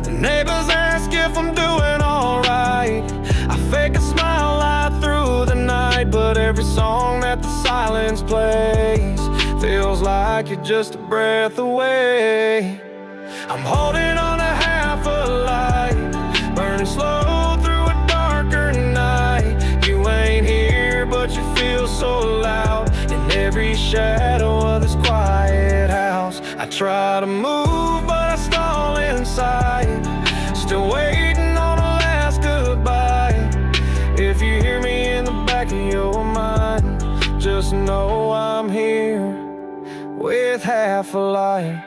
The neighbors ask if I'm doing alright. I fake a smile right through the night, but every song that the silence plays feels like you're just a breath away. I'm holding on to half a light, burning slow through a darker night. You ain't here, but you feel so loud in every shadow of this quiet house. I try to move, but I stall inside, still waiting on a last goodbye. If you hear me in the back of your mind, just know I'm here with half a light.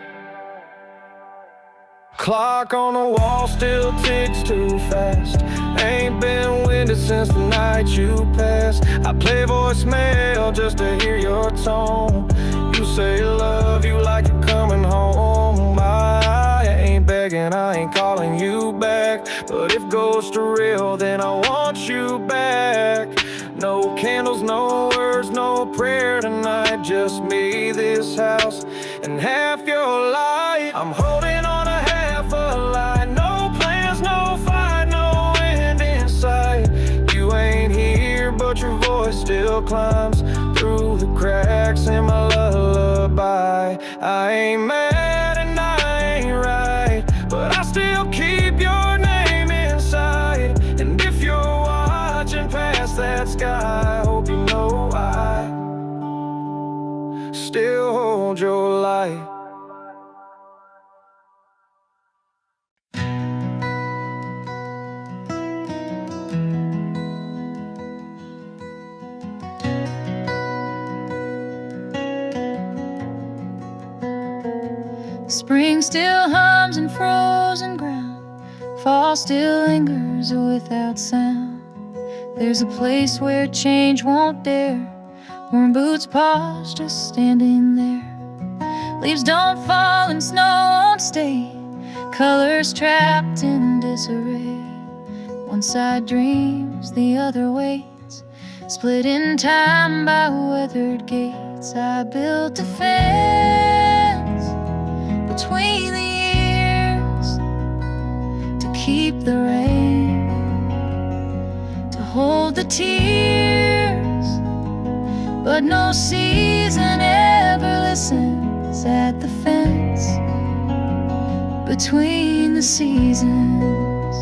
Clock on the wall still ticks too fast. Ain't been winded since the night you passed. I play voicemail just to hear your tone. You say love you like you're coming home. I ain't begging, I ain't calling you back, but if ghosts are real, then I want you back. No candles, no words, no prayer tonight. Just me, this house, and half your light. I'm holding on to half a light. No plans, no fight, no end in sight. You ain't here, but your voice still climbs through the cracks in my lullaby. I ain't mad and I ain't right, but I still keep your name inside. And if you're watching past that sky, I hope you know I still hold your light. Spring still hums in frozen ground. Fall still lingers without sound. There's a place where change won't dare. Worn boots pause, just standing there. Leaves don't fall and snow won't stay. Colors trapped in disarray. One side dreams, the other waits. Split in time by weathered gates. I built a fence between the years to keep the rain, to hold the tears, but no season ever listens at the fence between the seasons.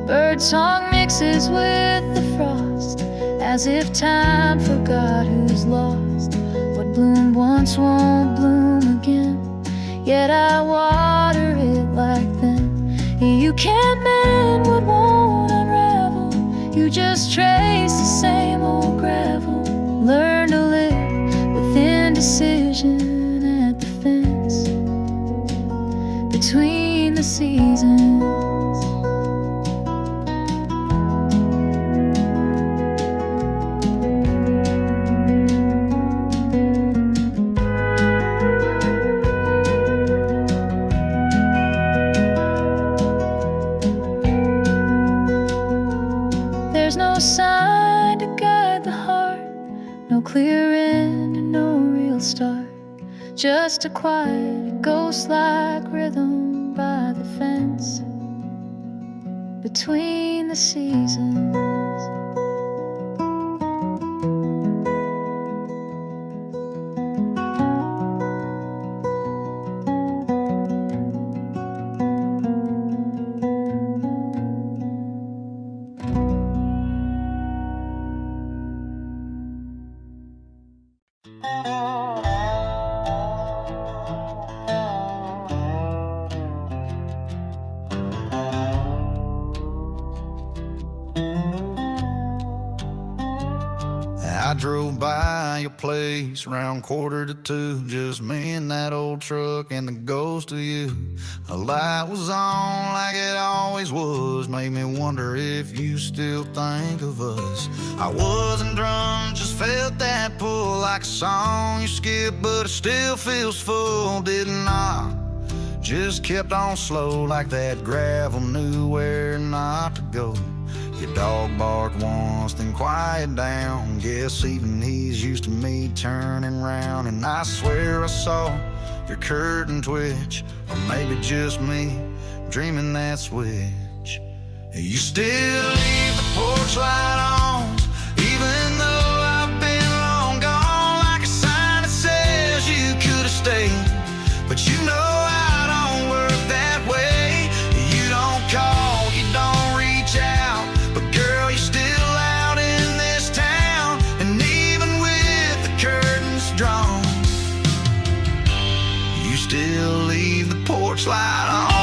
Birdsong mixes with the frost, as if time forgot who's lost. What bloomed once won't bloom again, yet I water it like then. You can't mend what won't unravel. You just trace the same old gravel. Learn to live with indecision at the fence between the seasons. There's no sign to guide the heart, no clear end and no real start. Just a quiet, ghost-like rhythm by the fence between the seasons. I drove by by your place around 1:45. Just me and that old truck and the ghost of you. A light was on like it always was. Made me wonder if you still think of us. I wasn't drunk, just felt that pull like a song you skip, but it still feels full, didn't I? Just kept on slow like that gravel knew where not to go. Your dog barked once, then quiet down. Guess even he's used to me turning round. And I swear I saw your curtain twitch, or maybe just me dreaming that switch. You still leave the porch light on, even though I've been long gone, like a sign that says you could have stayed. But you know I don't work that way. You don't call, you don't reach out, but girl, you're still out in this town. And even with the curtains drawn, you still leave the porch light on.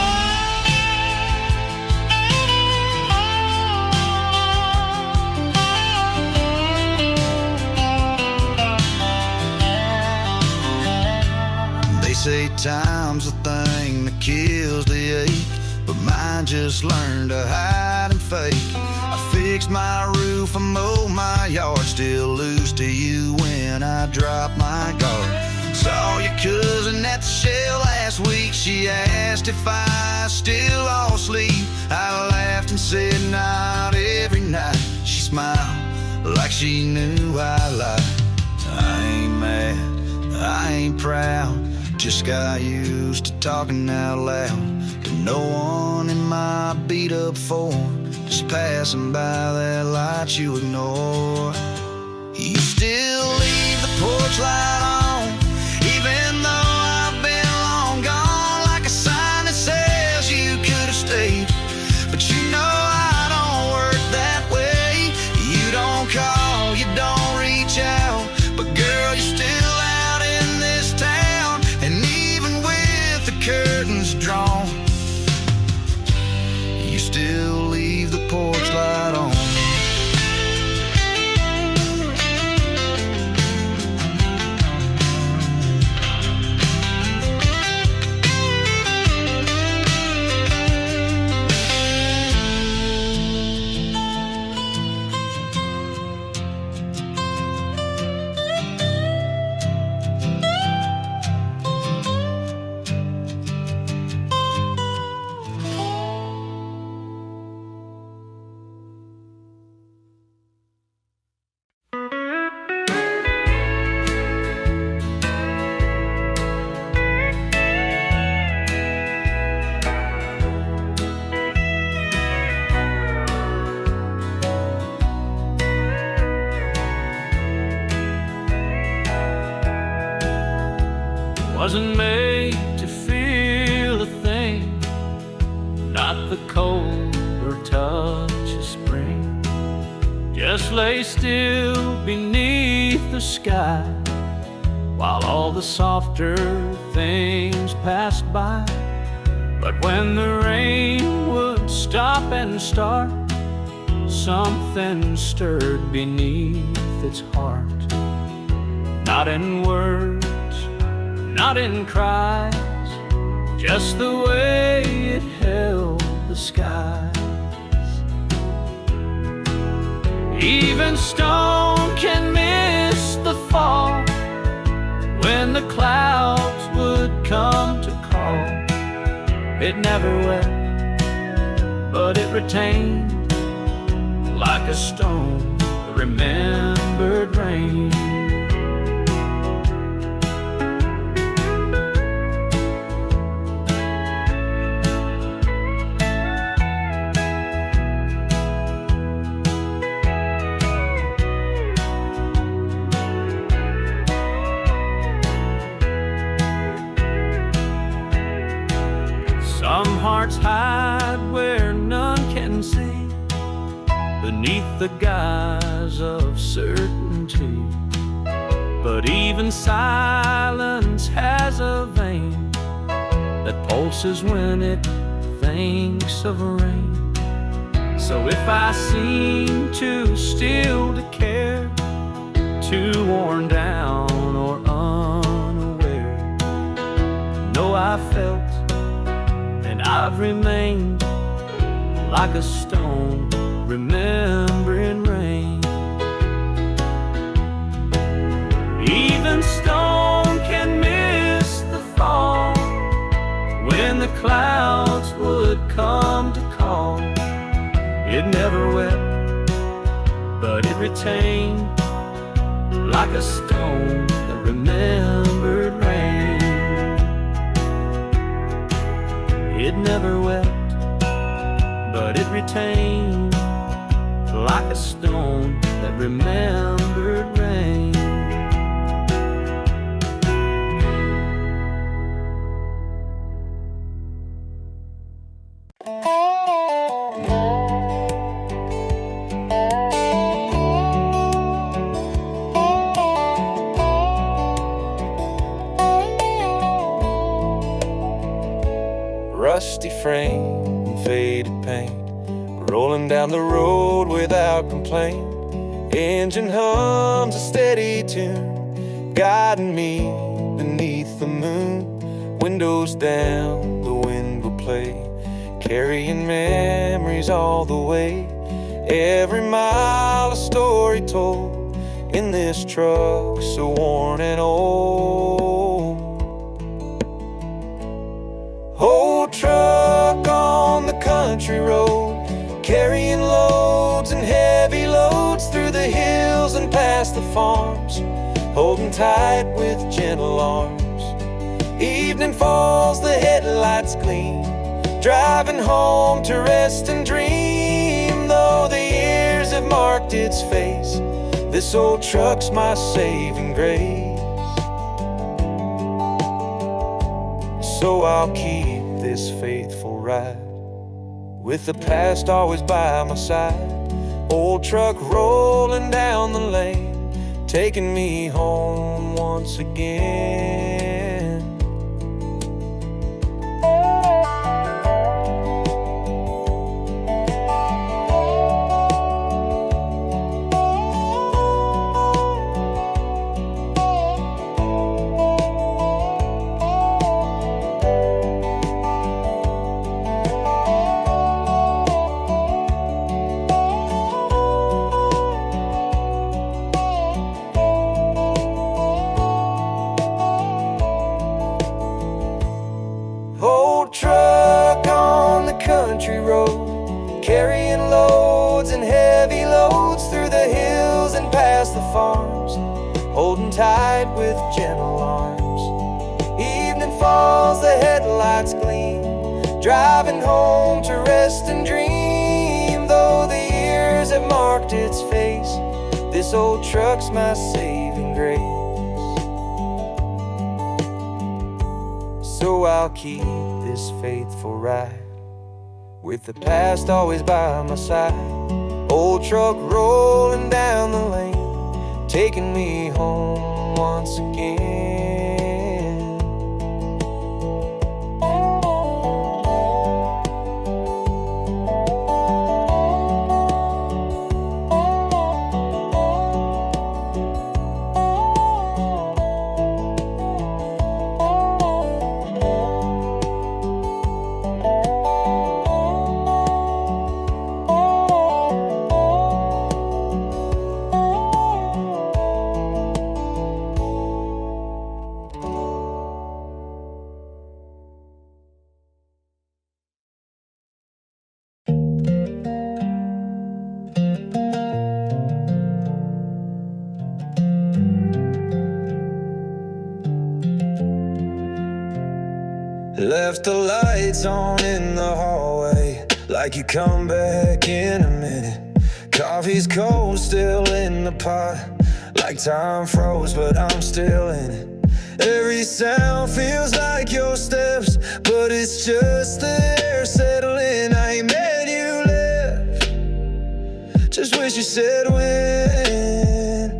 They say time's the thing that kills the ache, but mine just learned to hide and fake. I fixed my roof, I mowed my yard, still lose to you when I drop my guard. Saw your cousin at the shell last week. She asked if I still all sleep. I laughed and said not every night. She smiled like she knew I lied. I ain't mad, I ain't proud, just got used to talking out loud to no one in my beat up form, just passing by that light you ignore. You still leave the porch light on, even though I've been long gone, like a sign that says you could have stayed. But you know I don't work that way. You don't call, you don't reach out, but girl, you're still out in this town. And even with the curtains drawn, you still leave the porch light on. Wasn't made to feel a thing, not the cold or touch of spring. Just lay still beneath the sky while all the softer things passed by. But when the rain would stop and start, something stirred beneath its heart. Not in words, not in cries, just the way it held the skies. Even stone can miss the fall when the clouds would come to call. It never wept, but it retained like a stone the remembered rain. Some hearts hide where none can see, beneath the guise of certainty. But even silence has a vein that pulses when it thinks of rain. So if I seem too still to care, too worn down or unaware. No, I felt and I've remained like a stone remembering rain. Even stone can miss the fall when the clouds would come to call. It never wept, but it retained like a stone that remembered rain. It never wept, but it retained like a stone that remembered rain. Rusty frame and faded paint, rolling down the road without complaint. Engine hums a steady tune, guiding me beneath the moon. Windows down, the wind will play, carrying memories all the way. Every mile a story told in this truck so worn and old. Old truck on the country road, carrying loads and heavy loads through the hills and past the farms, holding tight with gentle arms. Evening falls, the headlights gleam, driving home to rest and dream. Though the years have marked its face, this old truck's my saving grace. So I'll keep this faithful ride, with the past always by my side. Old truck rolling down the lane, taking me home once again. Country road, carrying loads and heavy loads through the hills and past the farms, holding tight with gentle arms. Evening falls, the headlights gleam, driving home to rest and dream. Though the years have marked its face, this old truck's my saving grace. So I'll keep this faithful ride, with the past always by my side. Old truck rolling down the lane, taking me home once again. Left the lights on in the hallway, like you come back in a minute. Coffee's cold, still in the pot, like time froze, but I'm still in it. Every sound feels like your steps, but it's just the air settling. I ain't mad you left, just wish you said when.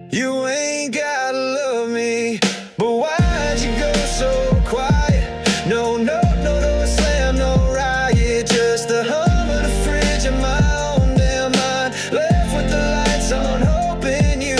You ain't gotta love me, but why'd you go so quiet? No, no, no, no slam, no riot, just the hum of the fridge in my own damn mind. Left with the lights on, hoping you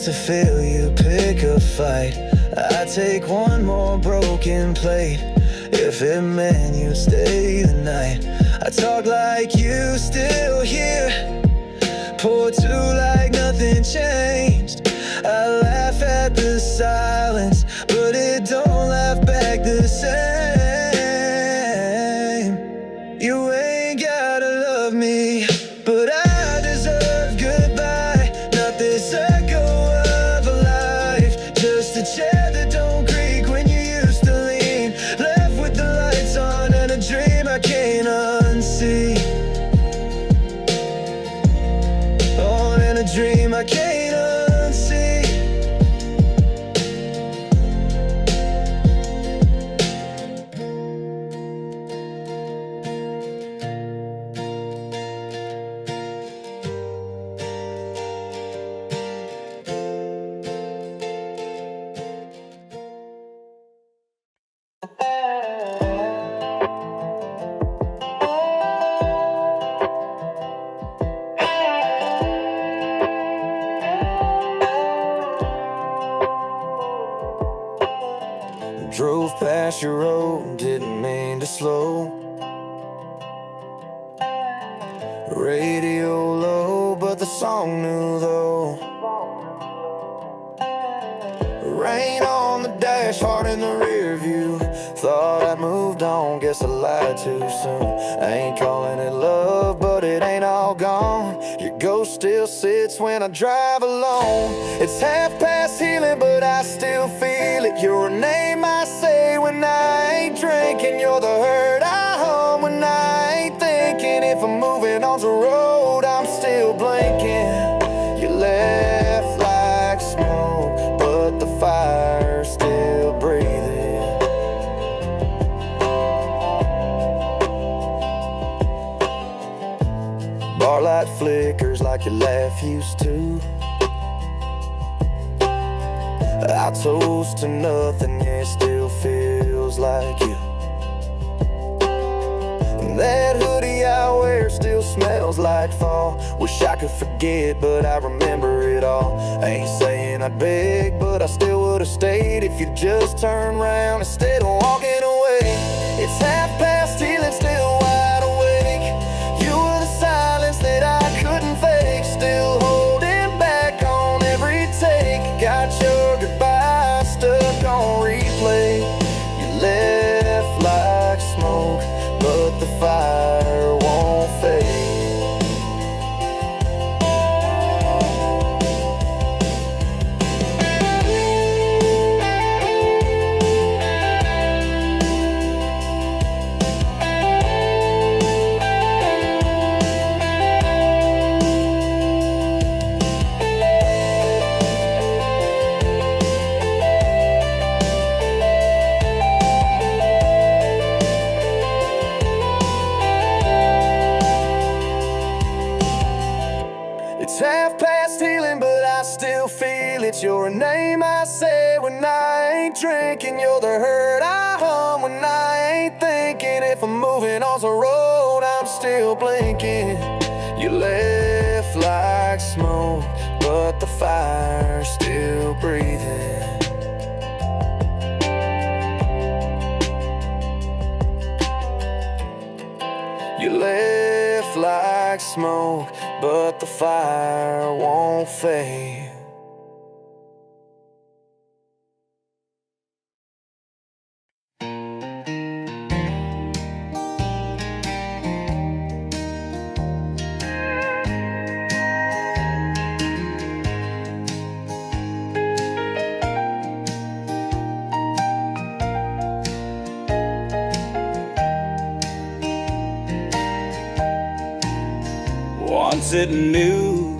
to feel you pick a fight. I'd take one more broken plate if it meant you'd stay the night. I talk like you still here, pour two like nothing changed. I laugh at the silence, but it don't laugh back the same. You ain't gotta love me, but I deserve goodbye. Not this echo of a life, just a chair that don't creak when you used to lean. Left with the lights on and a dream I can't unsee. Oh, and a dream I can't unsee. Drove past your road, didn't mean to slow. Radio low, but the song new though. Rain on the dash, heart in the rear view. Thought I'd moved on, guess I lied too soon. I ain't calling it love, but it ain't all gone. Your ghost still sits when I drive alone. It's half past healing, but I still feel it. Your name I say when I ain't drinking. You're the hurt I hum when I ain't thinking. If I'm moving on the road, I'm still blinking. You left like smoke, but the fire's still breathing. Bar light flickers like your laugh used to. I toast to nothing, yeah, it still feels like you. And that hoodie I wear still smells like fall. Wish I could forget, but I remember it all. I ain't saying I'd beg, but I still would've stayed if you just turned around instead of walking away. It's half past healing, still wide awake. You were the silence that I couldn't fake, still holding back on every take. Got your goodbye stuck on replay. You left like smoke, but the fire won't fade. It's half past healing, but I still feel it. You're a name I say when I ain't drinking. You're the hurt I hum when I ain't thinking. If I'm moving on the road, I'm still blinking. You left like smoke, but the fire's still breathing. You left like smoke, but the fire won't fade. Once it knew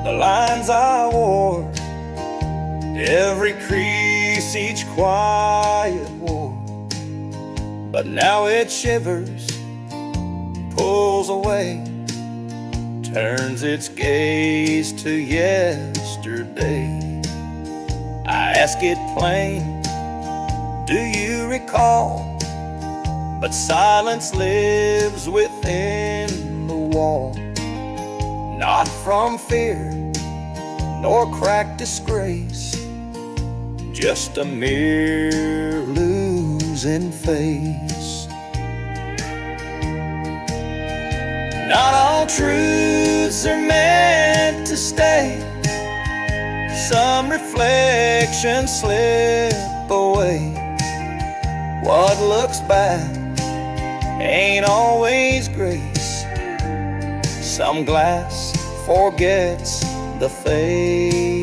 the lines I wore, every crease, each quiet war. But now it shivers, pulls away, turns its gaze to yesterday. I ask it plain, do you recall? But silence lives within the wall. Not from fear, nor cracked disgrace, just a mere losing face. Not all truths are meant to stay. Some reflections slip away. What looks bad ain't always grace. Some glass forgets the face.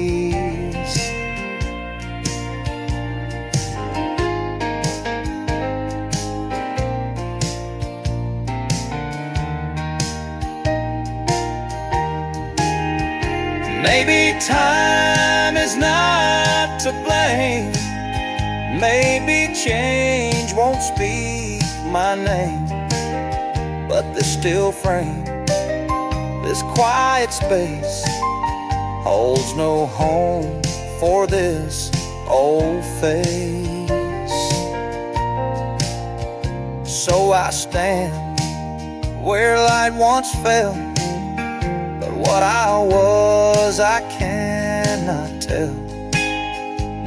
Maybe time is not to blame. Maybe change won't speak my name. But this still frame, this quiet space, holds no home for this old face. So I stand where light once fell, but what I was I cannot tell.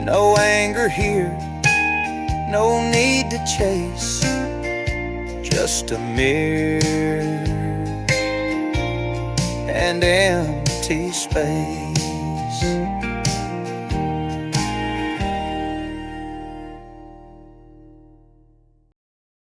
No anger here, no need to chase, just a mirror and empty space.